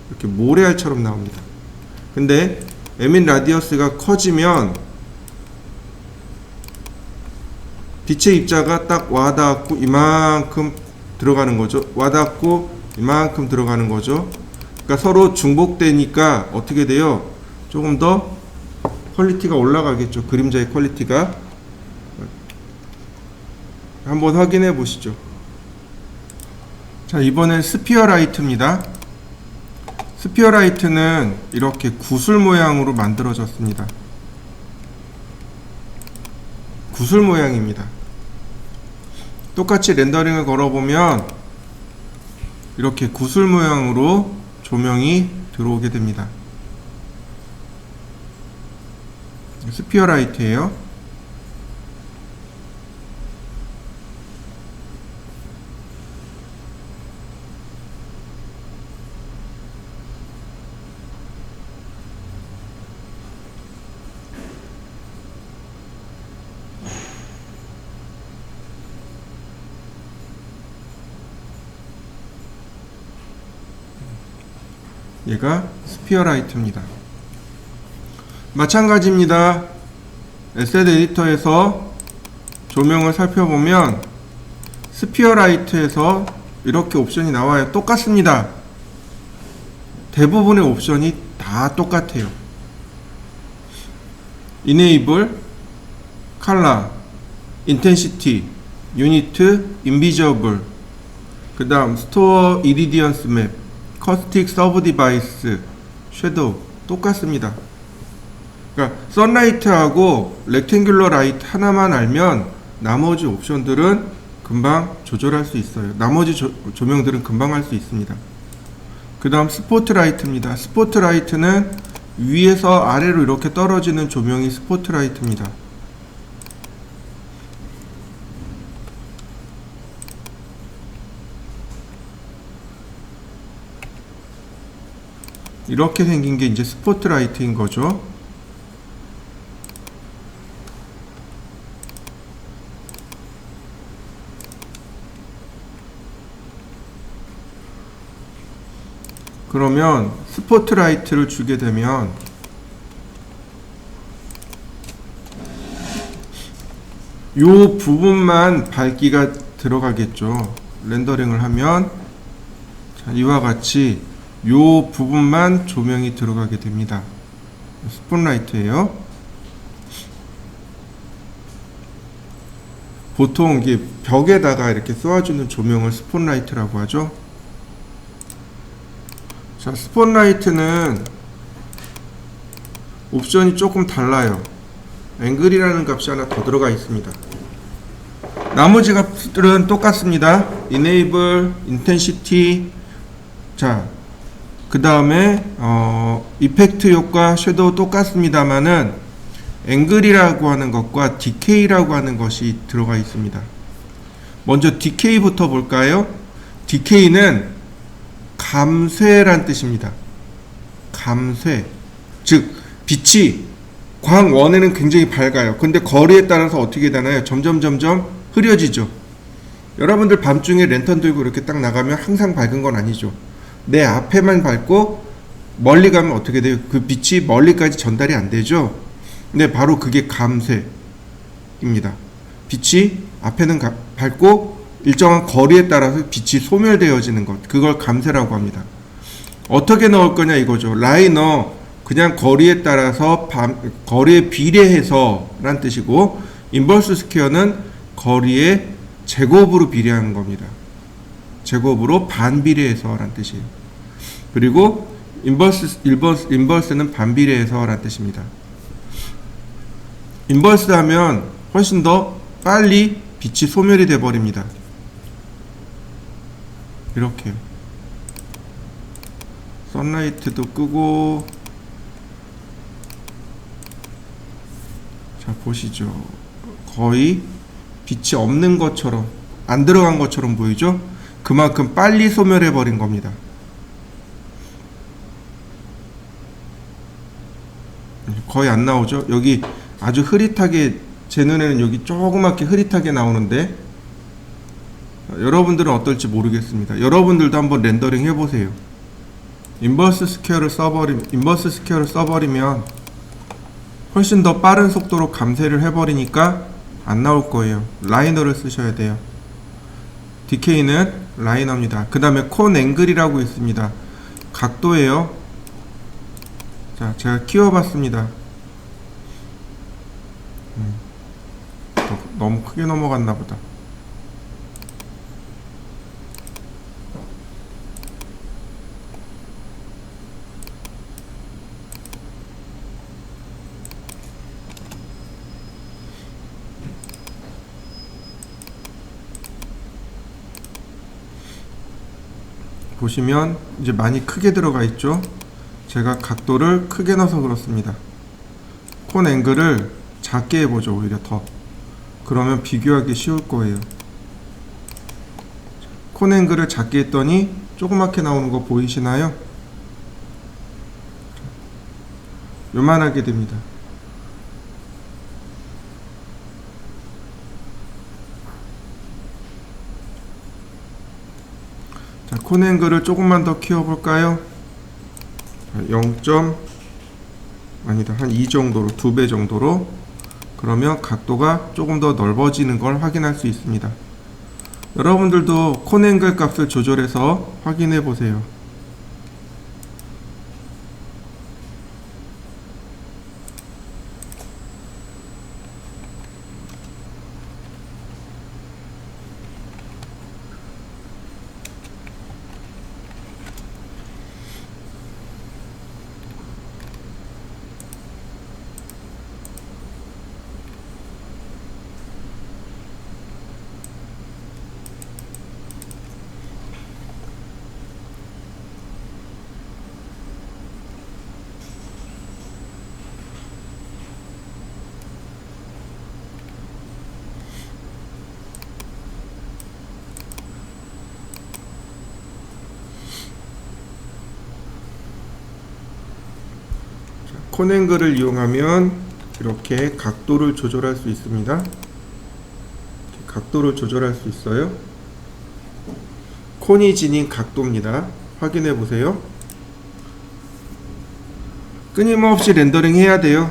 이렇게 모래알처럼 나옵니다. 근데 에밋 라디어스가 커지면 빛의 입자가 딱 와닿고 이만큼 들어가는 거죠. 와닿고 이만큼 들어가는 거죠. 그러니까 서로 중복되니까 어떻게 돼요? 조금 더 퀄리티가 올라가겠죠. 그림자의 퀄리티가. 한번 확인해 보시죠. 자, 이번엔 스피어 라이트입니다. 스피어 라이트는 이렇게 구슬 모양으로 만들어졌습니다. 구슬 모양입니다. 똑같이 렌더링을 걸어보면 이렇게 구슬 모양으로 조명이 들어오게 됩니다. 스피어 라이트예요. 얘가 스피어 라이트입니다. 마찬가지입니다. 에셋 에디터에서 조명을 살펴보면 스피어 라이트에서 이렇게 옵션이 나와요. 똑같습니다. 대부분의 옵션이 다 똑같아요. Enable, Color, Intensity, Unit, Invisible, 그 다음 Store Irradiance Map, Caustic Subdevice, Shadow 똑같습니다. 그러니까 선라이트하고 렉탱귤러 라이트 하나만 알면 나머지 옵션들은 금방 조절할 수 있어요. 나머지 조명들은 금방 할 수 있습니다. 그 다음 스포트라이트입니다. 스포트라이트는 위에서 아래로 이렇게 떨어지는 조명이 스포트라이트입니다. 이렇게 생긴 게 이제 스포트라이트인 거죠. 그러면 스포트라이트를 주게 되면 요 부분만 밝기가 들어가겠죠. 렌더링을 하면 자, 이와 같이 요 부분만 조명이 들어가게 됩니다. 스포트라이트예요. 보통 이게 벽에다가 이렇게 쏘아주는 조명을 스포트라이트라고 하죠. 자, 스포트라이트는 옵션이 조금 달라요. 앵글이라는 값이 하나 더 들어가 있습니다. 나머지 값들은 똑같습니다. Enable, Intensity, 자, 그 다음에 이펙트 효과, 섀도우 똑같습니다만은 앵글이라고 하는 것과 디케이라고 하는 것이 들어가 있습니다. 먼저 디케이부터 볼까요? 디케이는 감쇄란 뜻입니다. 감쇄. 즉 빛이 광원에는 굉장히 밝아요. 근데 거리에 따라서 어떻게 되나요? 점점 흐려지죠. 여러분들 밤중에 랜턴 들고 이렇게 딱 나가면 항상 밝은 건 아니죠. 내 앞에만 밝고 멀리 가면 어떻게 돼요? 그 빛이 멀리까지 전달이 안 되죠. 근데 바로 그게 감쇄입니다. 빛이 앞에는 밝고 일정한 거리에 따라서 빛이 소멸되어지는 것, 그걸 감쇄라고 합니다. 어떻게 넣을 거냐 이거죠. 라이너, 그냥 거리에 따라서 거리에 비례해서 란 뜻이고, 인버스 스퀘어는 거리에 제곱으로 비례하는 겁니다. 제곱으로 반비례해서 란 뜻이에요. 그리고 인버스는 반비례해서 란 뜻입니다. 인버스 하면 훨씬 더 빨리 빛이 소멸이 돼 버립니다. 이렇게요. 선라이트도 끄고, 자 보시죠. 거의 빛이 없는 것처럼, 안 들어간 것처럼 보이죠? 그만큼 빨리 소멸해 버린 겁니다. 거의 안 나오죠? 여기 아주 흐릿하게, 제 눈에는 여기 조그맣게 흐릿하게 나오는데, 여러분들은 어떨지 모르겠습니다. 여러분들도 한번 렌더링 해보세요. 인버스 스퀘어를 써버리면 훨씬 더 빠른 속도로 감쇄를 해버리니까 안 나올 거예요. 라이너를 쓰셔야 돼요. 디케이는 라이너입니다. 그 다음에 콘 앵글이라고 있습니다. 각도예요. 자, 제가 키워봤습니다. 너무 크게 넘어갔나 보다. 보시면 이제 많이 크게 들어가 있죠. 제가 각도를 크게 넣어서 그렇습니다. 콘 앵글을 작게 해보죠. 오히려 더. 그러면 비교하기 쉬울 거예요. 콘 앵글을 작게 했더니 조그맣게 나오는 거 보이시나요? 요만하게 됩니다. 자, 콘 앵글을 조금만 더 키워볼까요? 아니다, 한 2 정도로, 2배 정도로. 그러면 각도가 조금 더 넓어지는 걸 확인할 수 있습니다. 여러분들도 콘앵글 값을 조절해서 확인해 보세요. 콘앵글을 이용하면 이렇게 각도를 조절할 수 있습니다. 각도를 조절할 수 있어요. 콘이 지닌 각도입니다. 확인해 보세요. 끊임없이 렌더링 해야 돼요.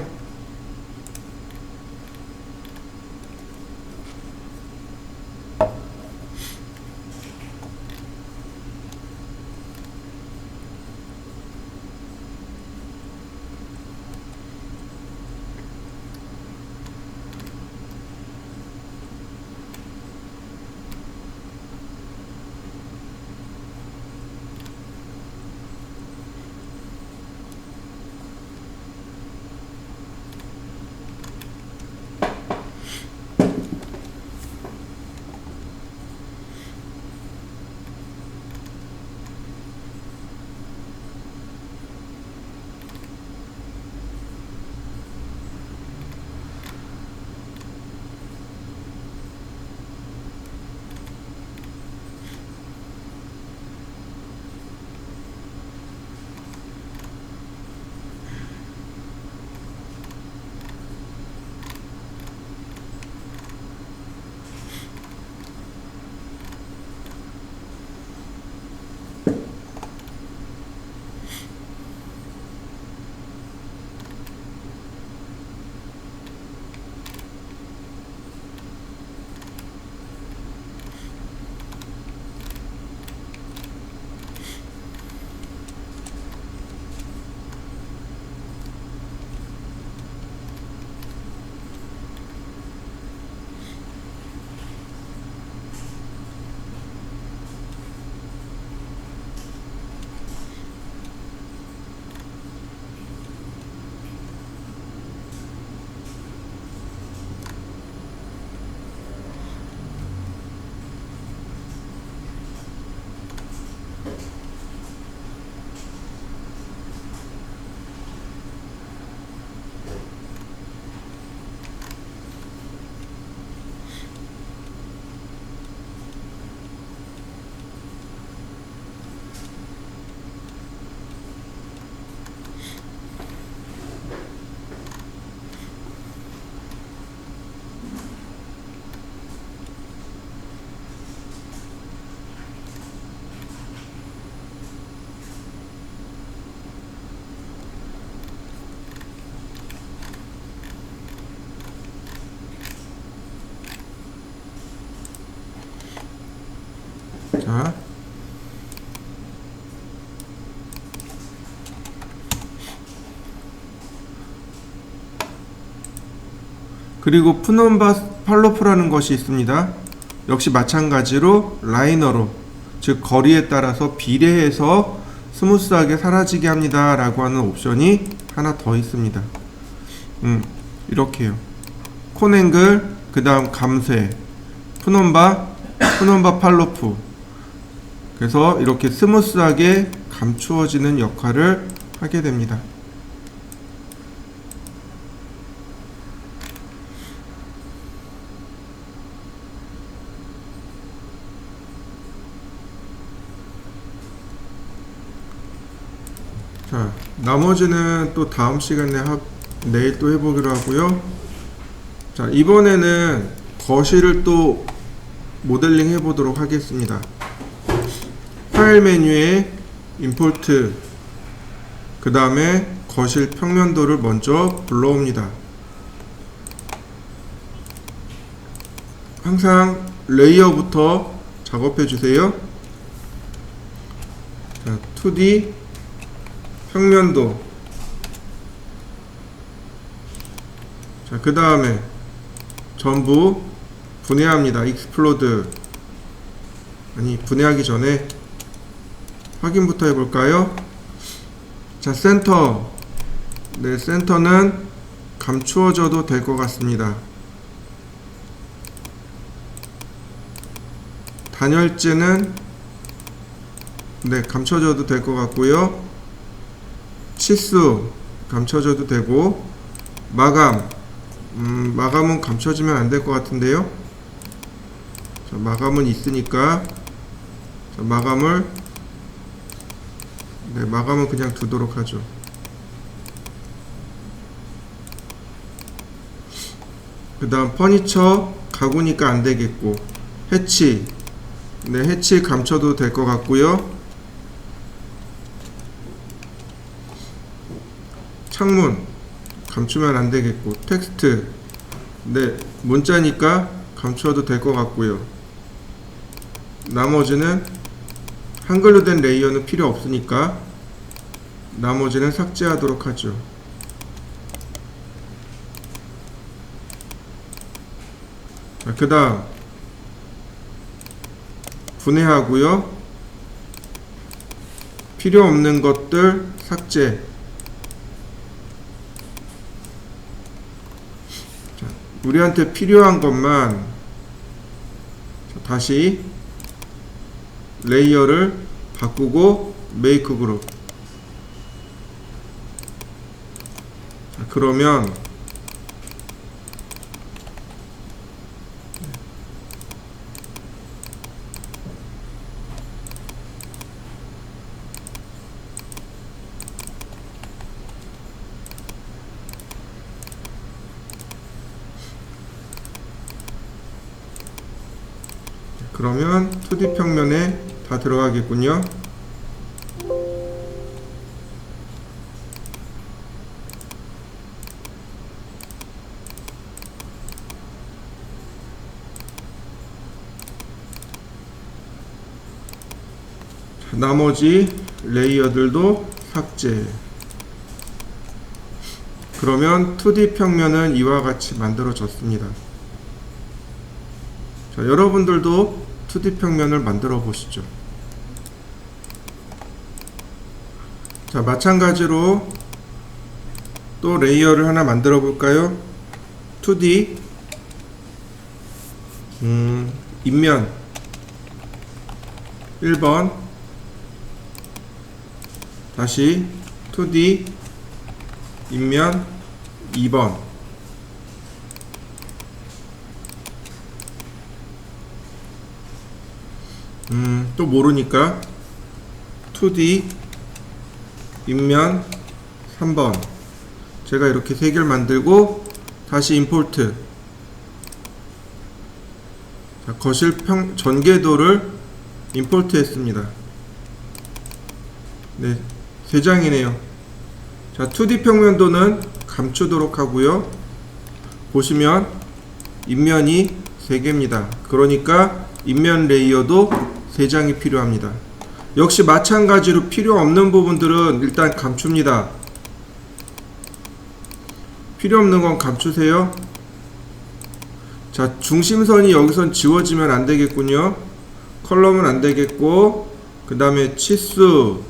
자, 그리고 푸넘바 팔로프라는 것이 있습니다. 역시 마찬가지로 라이너로, 즉 거리에 따라서 비례해서 스무스하게 사라지게 합니다 라고 하는 옵션이 하나 더 있습니다. 이렇게요. 콘앵글, 그 다음 감쇄, 푸넘바 팔로프. 그래서 이렇게 스무스하게 감추어지는 역할을 하게 됩니다. 자, 나머지는 또 다음 시간에 내일 또 해보기로 하고요. 자, 이번에는 거실을 또 모델링 해보도록 하겠습니다. 파일 메뉴에 임포트, 그 다음에 거실 평면도를 먼저 불러옵니다. 항상 레이어부터 작업해 주세요. 자, 2D 평면도. 자, 그 다음에 전부 분해합니다. 익스플로드. 아니, 분해하기 전에 확인부터 해볼까요? 자, 센터. 네, 센터는 감추어져도 될 것 같습니다. 단열재는 네, 감춰져도 될 것 같고요. 치수 감춰져도 되고, 마감. 마감은 감춰지면 안 될 것 같은데요. 자, 마감은 있으니까, 자, 마감은 그냥 두도록 하죠. 그 다음 퍼니처 가구니까 안 되겠고, 해치. 네, 해치 감춰도 될 것 같고요. 창문 감추면 안 되겠고, 텍스트. 네, 문자니까 감춰도 될 것 같고요. 나머지는 한글로 된 레이어는 필요 없으니까 나머지는 삭제하도록 하죠. 자, 그 다음 분해하고요. 필요 없는 것들 삭제. 자, 우리한테 필요한 것만 다시 레이어를 바꾸고 메이크 그룹. 자, 그러면 그러면 2D 평면에 다 들어가겠군요. 자, 나머지 레이어들도 삭제. 그러면 2D 평면은 이와 같이 만들어졌습니다. 자, 여러분들도 2D 평면을 만들어 보시죠. 자, 마찬가지로 또 레이어를 하나 만들어 볼까요? 2D 인면 1번, 다시 2D 인면 2번. 또 모르니까 2D 인면 3번. 제가 이렇게 3개를 만들고 다시 임포트. 자, 거실 전개도를 임포트 했습니다. 네, 3장이네요. 자, 2D 평면도는 감추도록 하고요. 보시면 인면이 3개입니다. 그러니까 인면 레이어도 3장이 필요합니다. 역시 마찬가지로 필요 없는 부분들은 일단 감춥니다. 필요 없는 건 감추세요. 자, 중심선이 여기선 지워지면 안 되겠군요. 컬럼은 안 되겠고, 그 다음에 치수,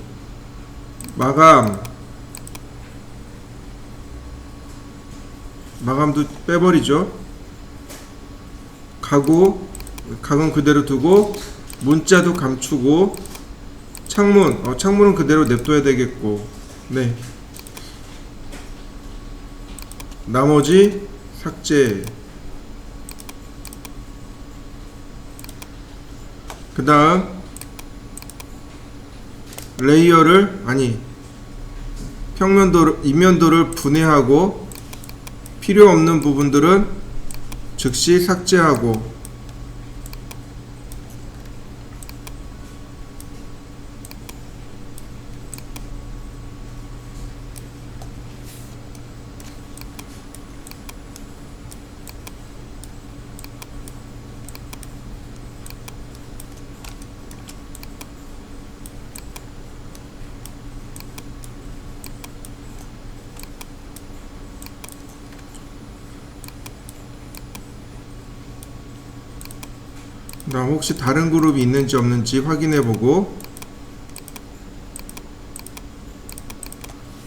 마감도 빼버리죠. 각은 그대로 두고, 문자도 감추고, 창문은 그대로 냅둬야 되겠고, 네. 나머지 삭제. 그 다음 인면도를 분해하고 필요 없는 부분들은 즉시 삭제하고, 그다음 혹시 다른 그룹이 있는지 없는지 확인해 보고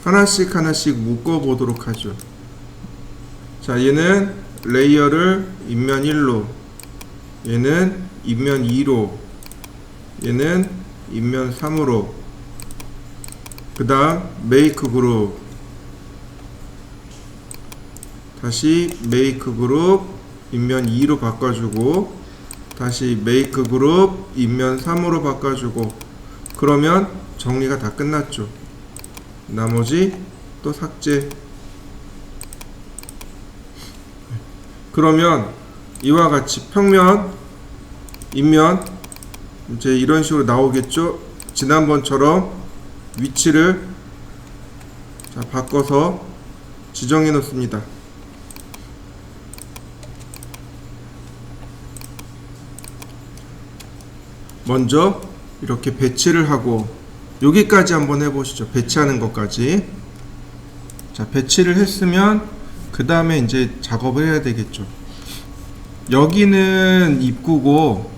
하나씩 하나씩 묶어 보도록 하죠. 자, 얘는 레이어를 인면 1로, 얘는 인면 2로, 얘는 인면 3으로, 그 다음 메이크 그룹, 다시 메이크 그룹 인면 2로 바꿔주고, 다시 메이크 그룹 인면 3으로 바꿔주고, 그러면 정리가 다 끝났죠. 나머지 또 삭제. 그러면 이와 같이 평면, 인면 이제 이런 식으로 나오겠죠. 지난번처럼 위치를 자, 바꿔서 지정해 놓습니다. 먼저 이렇게 배치를 하고, 여기까지 한번 해보시죠. 배치하는 것까지. 자, 배치를 했으면 그 다음에 이제 작업을 해야 되겠죠. 여기는 입구고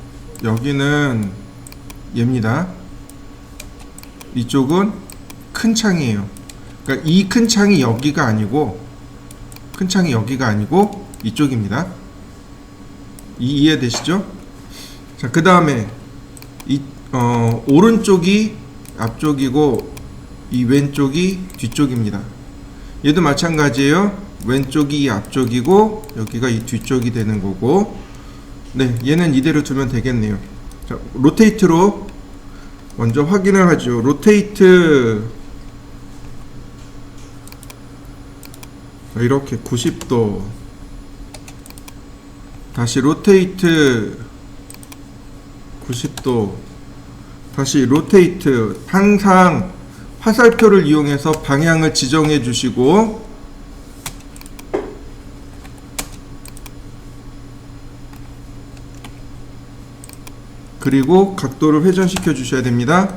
여기는 얘입니다. 이쪽은 큰 창이에요. 그러니까 이 큰 창이 여기가 아니고, 큰 창이 여기가 아니고 이쪽입니다. 이해되시죠? 자, 그 다음에 오른쪽이 앞쪽이고 이 왼쪽이 뒤쪽입니다. 얘도 마찬가지예요. 왼쪽이 앞쪽이고 여기가 이 뒤쪽이 되는 거고, 네, 얘는 이대로 두면 되겠네요. 자, 로테이트로 먼저 확인을 하죠. 로테이트 이렇게 90도, 다시 로테이트 90도, 다시 로테이트. 항상 화살표를 이용해서 방향을 지정해 주시고, 그리고 각도를 회전시켜 주셔야 됩니다.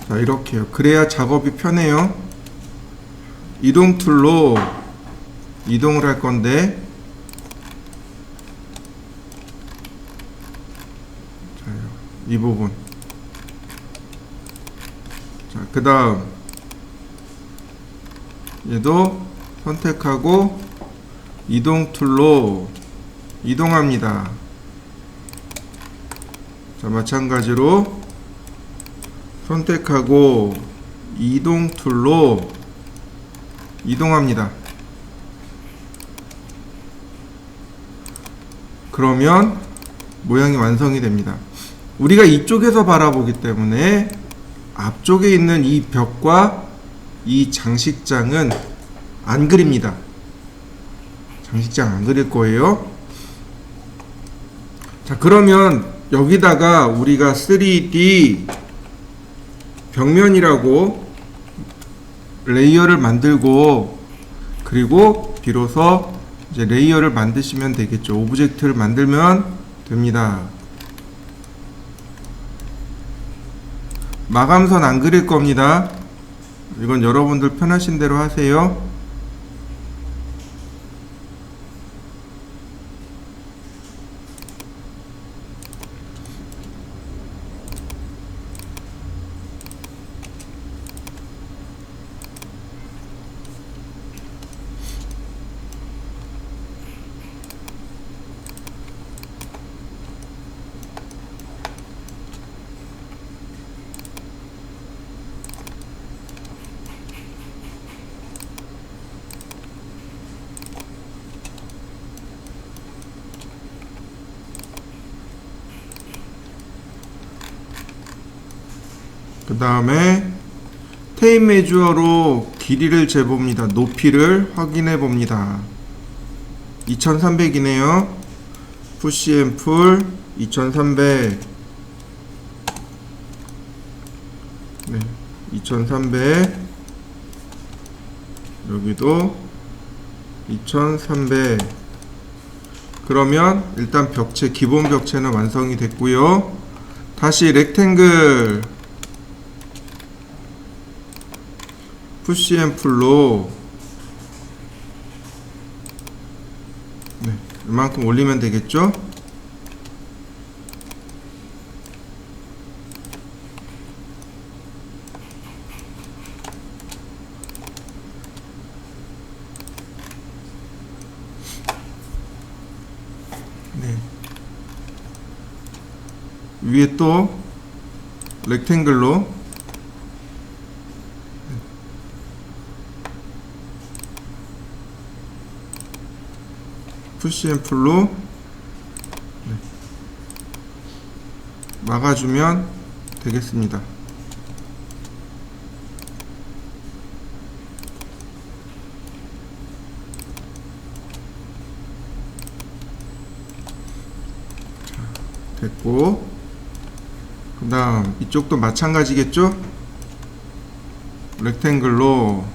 자, 이렇게요. 그래야 작업이 편해요. 이동 툴로 이동을 할 건데, 이 부분. 자, 그 다음 얘도 선택하고 이동 툴로 이동합니다. 자, 마찬가지로 선택하고 이동 툴로 이동합니다. 그러면 모양이 완성이 됩니다. 우리가 이쪽에서 바라보기 때문에 앞쪽에 있는 이 벽과 이 장식장은 안 그립니다. 장식장 안 그릴 거예요. 자, 그러면 여기다가 우리가 3D 벽면이라고 레이어를 만들고, 그리고 비로소 이제 레이어를 만드시면 되겠죠. 오브젝트를 만들면 됩니다. 마감선 안 그릴 겁니다. 이건 여러분들 편하신 대로 하세요. 그 다음에 테이프 메주어로 길이를 재봅니다. 높이를 확인해 봅니다. 2300이네요. 푸시 앤 풀 2300. 네, 2300. 여기도 2300. 그러면 일단 벽체, 기본 벽체는 완성이 됐고요. 다시 렉탱글 푸시 앤 풀로 이만큼 올리면 되겠죠? 네. 위에 또 렉탱글로 푸시 앤 풀로 막아주면 되겠습니다. 자, 됐고, 그 다음 이쪽도 마찬가지겠죠? 렉탱글로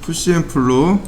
푸시 앤 풀로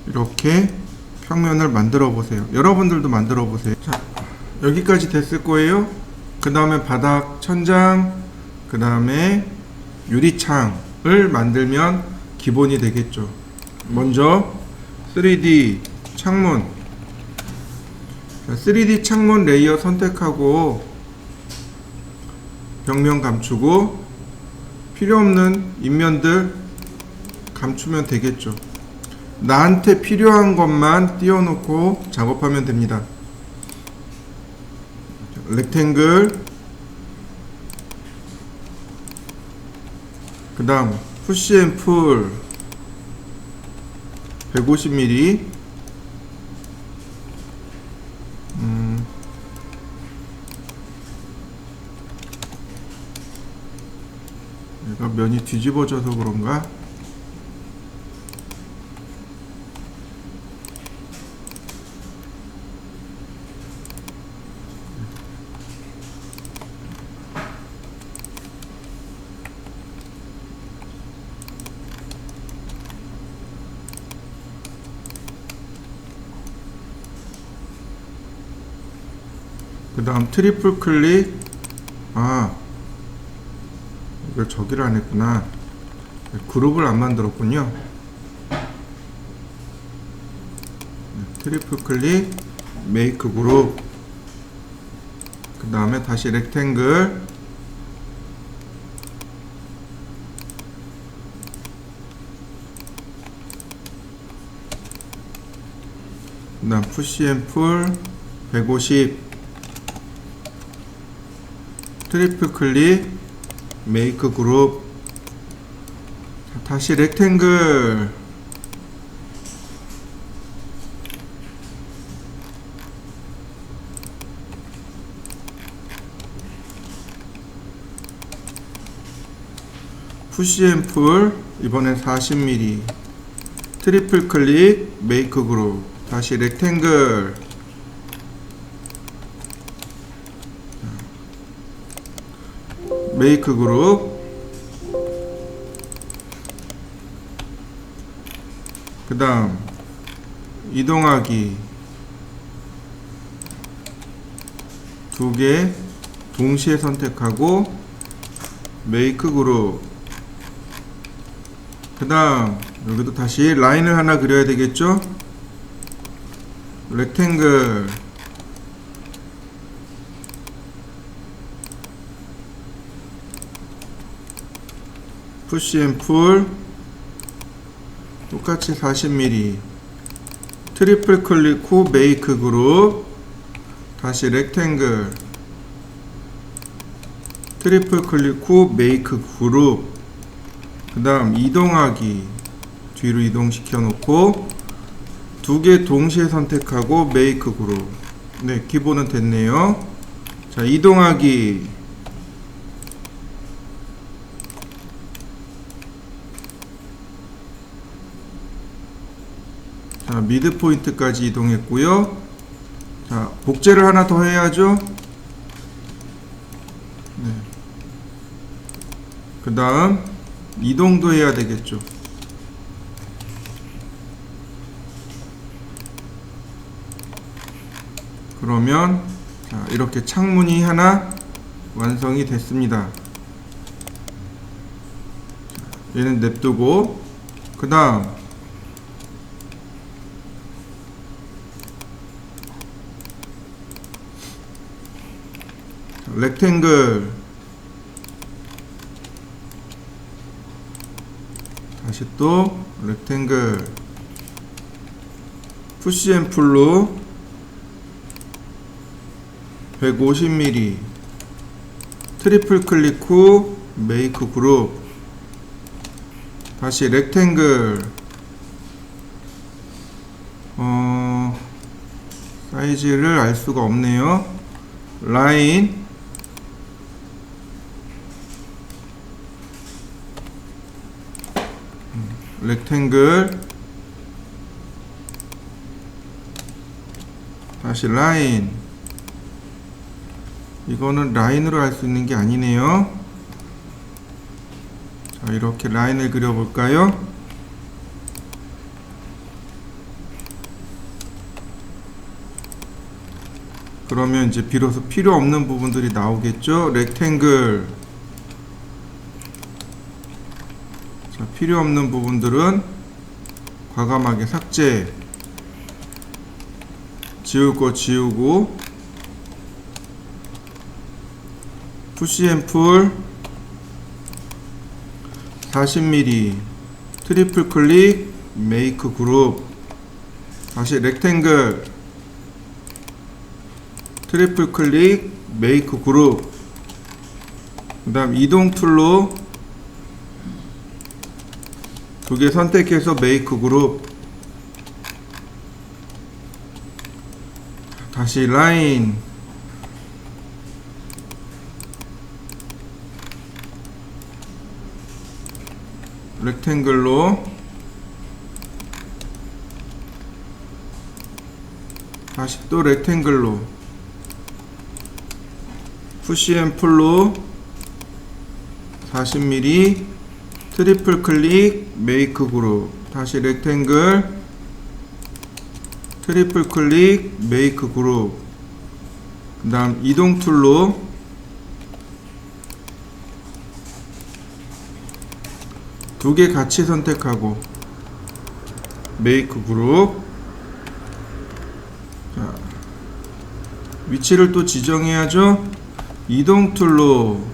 이렇게 평면을 만들어 보세요. 여러분들도 만들어 보세요. 자, 여기까지 됐을 거예요. 그 다음에 바닥, 천장, 그 다음에 유리창을 만들면 기본이 되겠죠. 먼저 3D 창문, 3D 창문 레이어 선택하고 벽면 감추고 필요없는 인면들 감추면 되겠죠. 나한테 필요한 것만 띄워놓고 작업하면 됩니다. 렉탱글, 그 다음 푸시 앤 풀 150mm, 얘가 면이 뒤집어져서 그런가? 그 다음 트리플 클릭. 이걸 저기를 안 했구나. 그룹을 안 만들었군요. 트리플 클릭, 메이크 그룹. 그 다음에 다시 렉탱글, 그 다음 푸시 앤 풀 150, 트리플 클릭, 메이크 그룹. 다시 렉탱글, 푸시 앤 풀 이번엔 40mm, 트리플 클릭, 메이크 그룹. 다시 렉탱글, 메이크 그룹, 그 다음 이동하기 2개 동시에 선택하고 메이크 그룹. 그 다음 여기도 다시 라인을 하나 그려야 되겠죠. 렉탱글 푸시 앤 풀 똑같이 40mm 트리플 클릭 후 메이크 그룹. 다시 렉탱글 트리플 클릭 후 메이크 그룹. 그 다음 이동하기 뒤로 이동시켜 놓고 2개 동시에 선택하고 메이크 그룹. 네, 기본은 됐네요. 자, 이동하기 자, 미드 포인트까지 이동했고요. 자, 복제를 하나 더 해야죠. 네. 그 다음 이동도 해야 되겠죠. 그러면 자, 이렇게 창문이 하나 완성이 됐습니다. 자, 얘는 냅두고 그 다음 렉탱글 다시 또 렉탱글 푸시 앤 풀로 150mm 트리플 클릭 후 메이크 그룹. 다시 렉탱글 사이즈를 알 수가 없네요. 라인 렉탱글 다시 라인. 이거는 라인으로 할 수 있는 게 아니네요. 자, 이렇게 라인을 그려볼까요? 그러면 이제 비로소 필요 없는 부분들이 나오겠죠. 렉탱글 자, 필요 없는 부분들은 과감하게 삭제. 지울 거 지우고 푸시 앤 풀 40mm 트리플 클릭 메이크 그룹. 다시 렉탱글 트리플 클릭 메이크 그룹. 그 다음 이동 툴로 2개 선택해서 메이크 그룹. 다시 라인 렉탱글로 다시 또 렉탱글로 푸시 앤 풀로 40mm 트리플 클릭 메이크 그룹. 다시 렉탱글 트리플 클릭 메이크 그룹. 그 다음 이동 툴로 2개 같이 선택하고 메이크 그룹. 자, 위치를 또 지정해야죠. 이동 툴로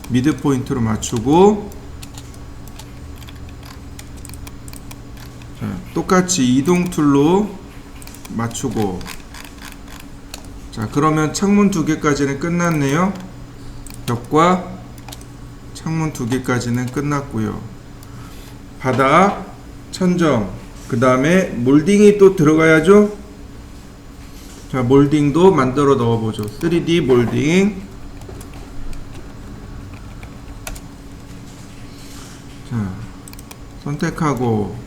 미드 포인트로 맞추고 자, 똑같이 이동 툴로 맞추고. 자, 그러면 창문 2개까지는 끝났네요. 벽과 창문 2개까지는 끝났고요. 바닥, 천정, 그 다음에 몰딩이 또 들어가야죠. 자, 몰딩도 만들어 넣어보죠. 3D 몰딩. 자, 선택하고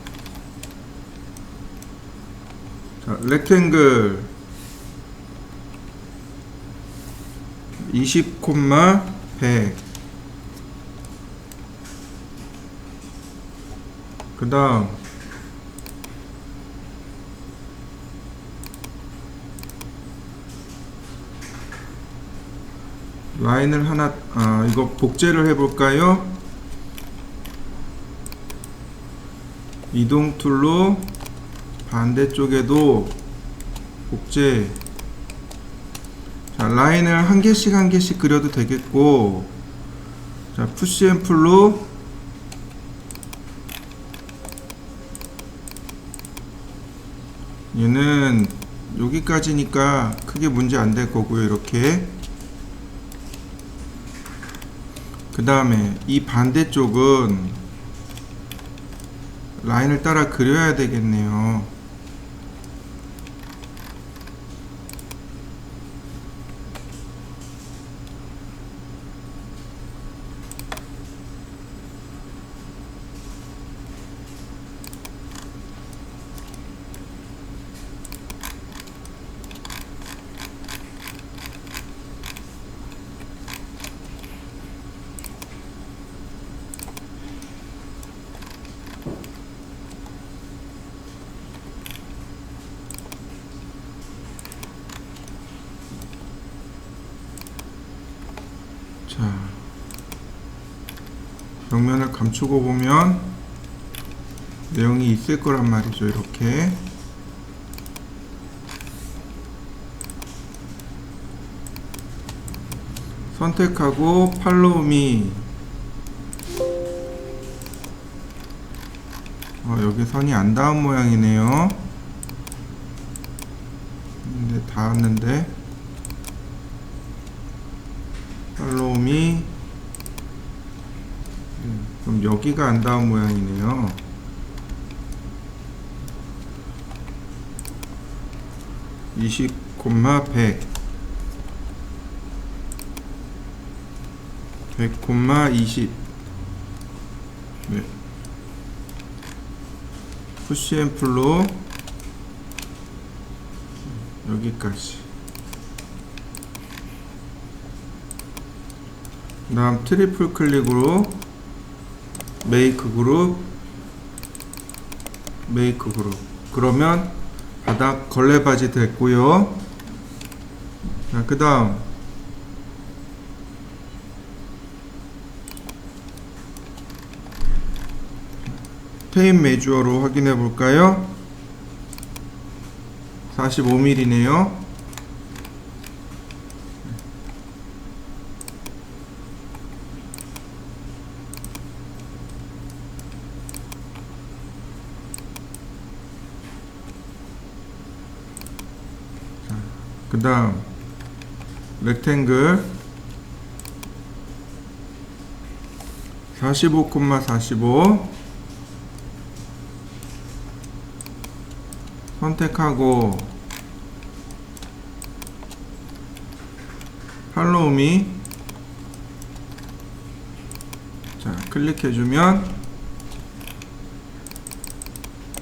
자, 렉탱글 20, 100 그 다음 라인을 하나, 이거 복제를 해볼까요? 이동 툴로 반대쪽에도 복제. 자, 라인을 한 개씩 한 개씩 그려도 되겠고, 자, 푸시 앤 풀로 얘는 여기까지니까 크게 문제 안 될 거고요. 이렇게. 그 다음에 이 반대쪽은 라인을 따라 그려야 되겠네요. 자, 벽면을 감추고 보면 내용이 있을 거란 말이죠. 이렇게. 선택하고 팔로우 미. 여기 선이 안 닿은 모양이네요. 근데 닿았는데 팔로우 미. 그럼 여기가 안 닿은 모양이네요. (20, 100) 100, 20. 네. 푸시 앤 풀로 여기까지. 그 다음 트리플 클릭으로 메이크 그룹. 그러면 바닥 걸레바지 됐고요. 자, 그 다음 테이프 메주어로 확인해 볼까요? 45mm네요. 그 다음 렉탱글 45,45 선택하고 팔로우 미. 자, 클릭해주면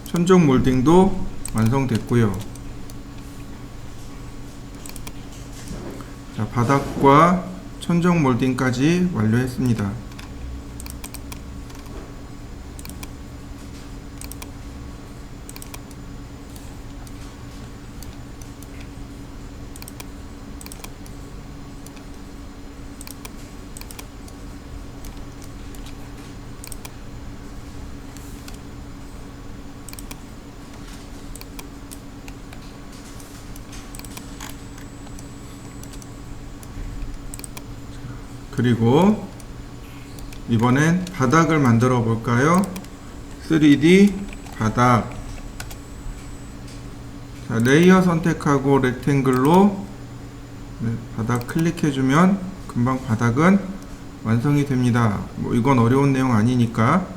천정 몰딩도 완성됐고요. 자, 바닥과 천정 몰딩까지 완료했습니다. 그리고 이번엔 바닥을 만들어 볼까요? 3D 바닥. 자, 레이어 선택하고 렉탱글로 바닥 클릭해주면 금방 바닥은 완성이 됩니다. 뭐 이건 어려운 내용 아니니까.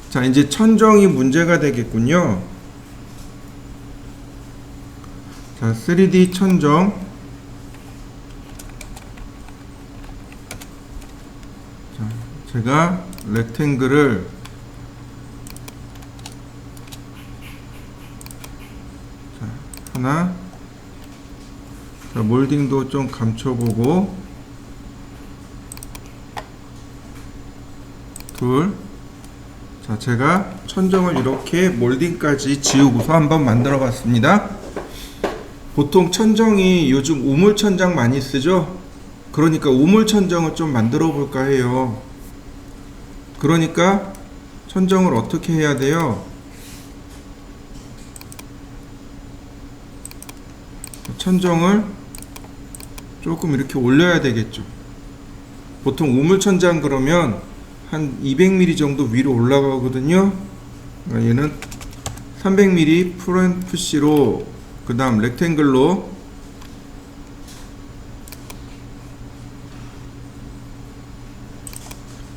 자, 이제 천정이 문제가 되겠군요. 자, 3D 천정. 제가 렉탱글을 하나, 자, 몰딩도 좀 감춰보고 둘, 자, 제가 천정을 이렇게 몰딩까지 지우고서 한번 만들어 봤습니다. 보통 천정이 요즘 우물 천장 많이 쓰죠? 그러니까 우물 천정을 좀 만들어 볼까 해요. 그러니까 천정을 어떻게 해야 돼요? 천정을 조금 이렇게 올려야 되겠죠. 보통 우물 천장 그러면 한 200mm 정도 위로 올라가거든요. 얘는 300mm 풀앤푸시로, 그 다음 렉탱글로,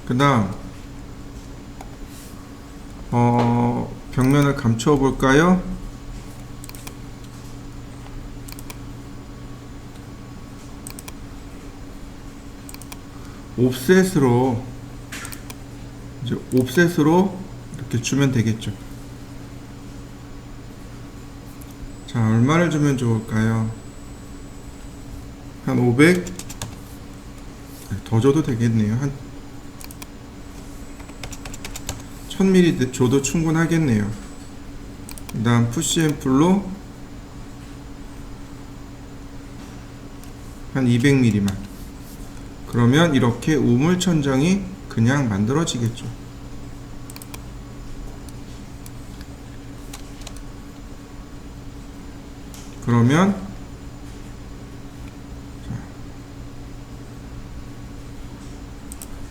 그 다음 벽면을 감춰 볼까요? 옵셋으로, 이제 옵셋으로 이렇게 주면 되겠죠. 자, 얼마를 주면 좋을까요? 한 500? 더 줘도 되겠네요. 한 1000mm 줘도 충분하겠네요. 그 다음 푸시앤풀로 한 200mm만. 그러면 이렇게 우물 천정이 그냥 만들어지겠죠. 그러면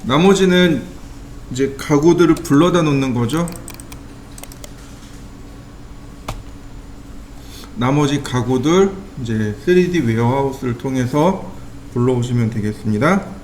나머지는 이제 가구들을 불러다 놓는 거죠. 나머지 가구들 이제 3D 웨어하우스를 통해서 불러오시면 되겠습니다.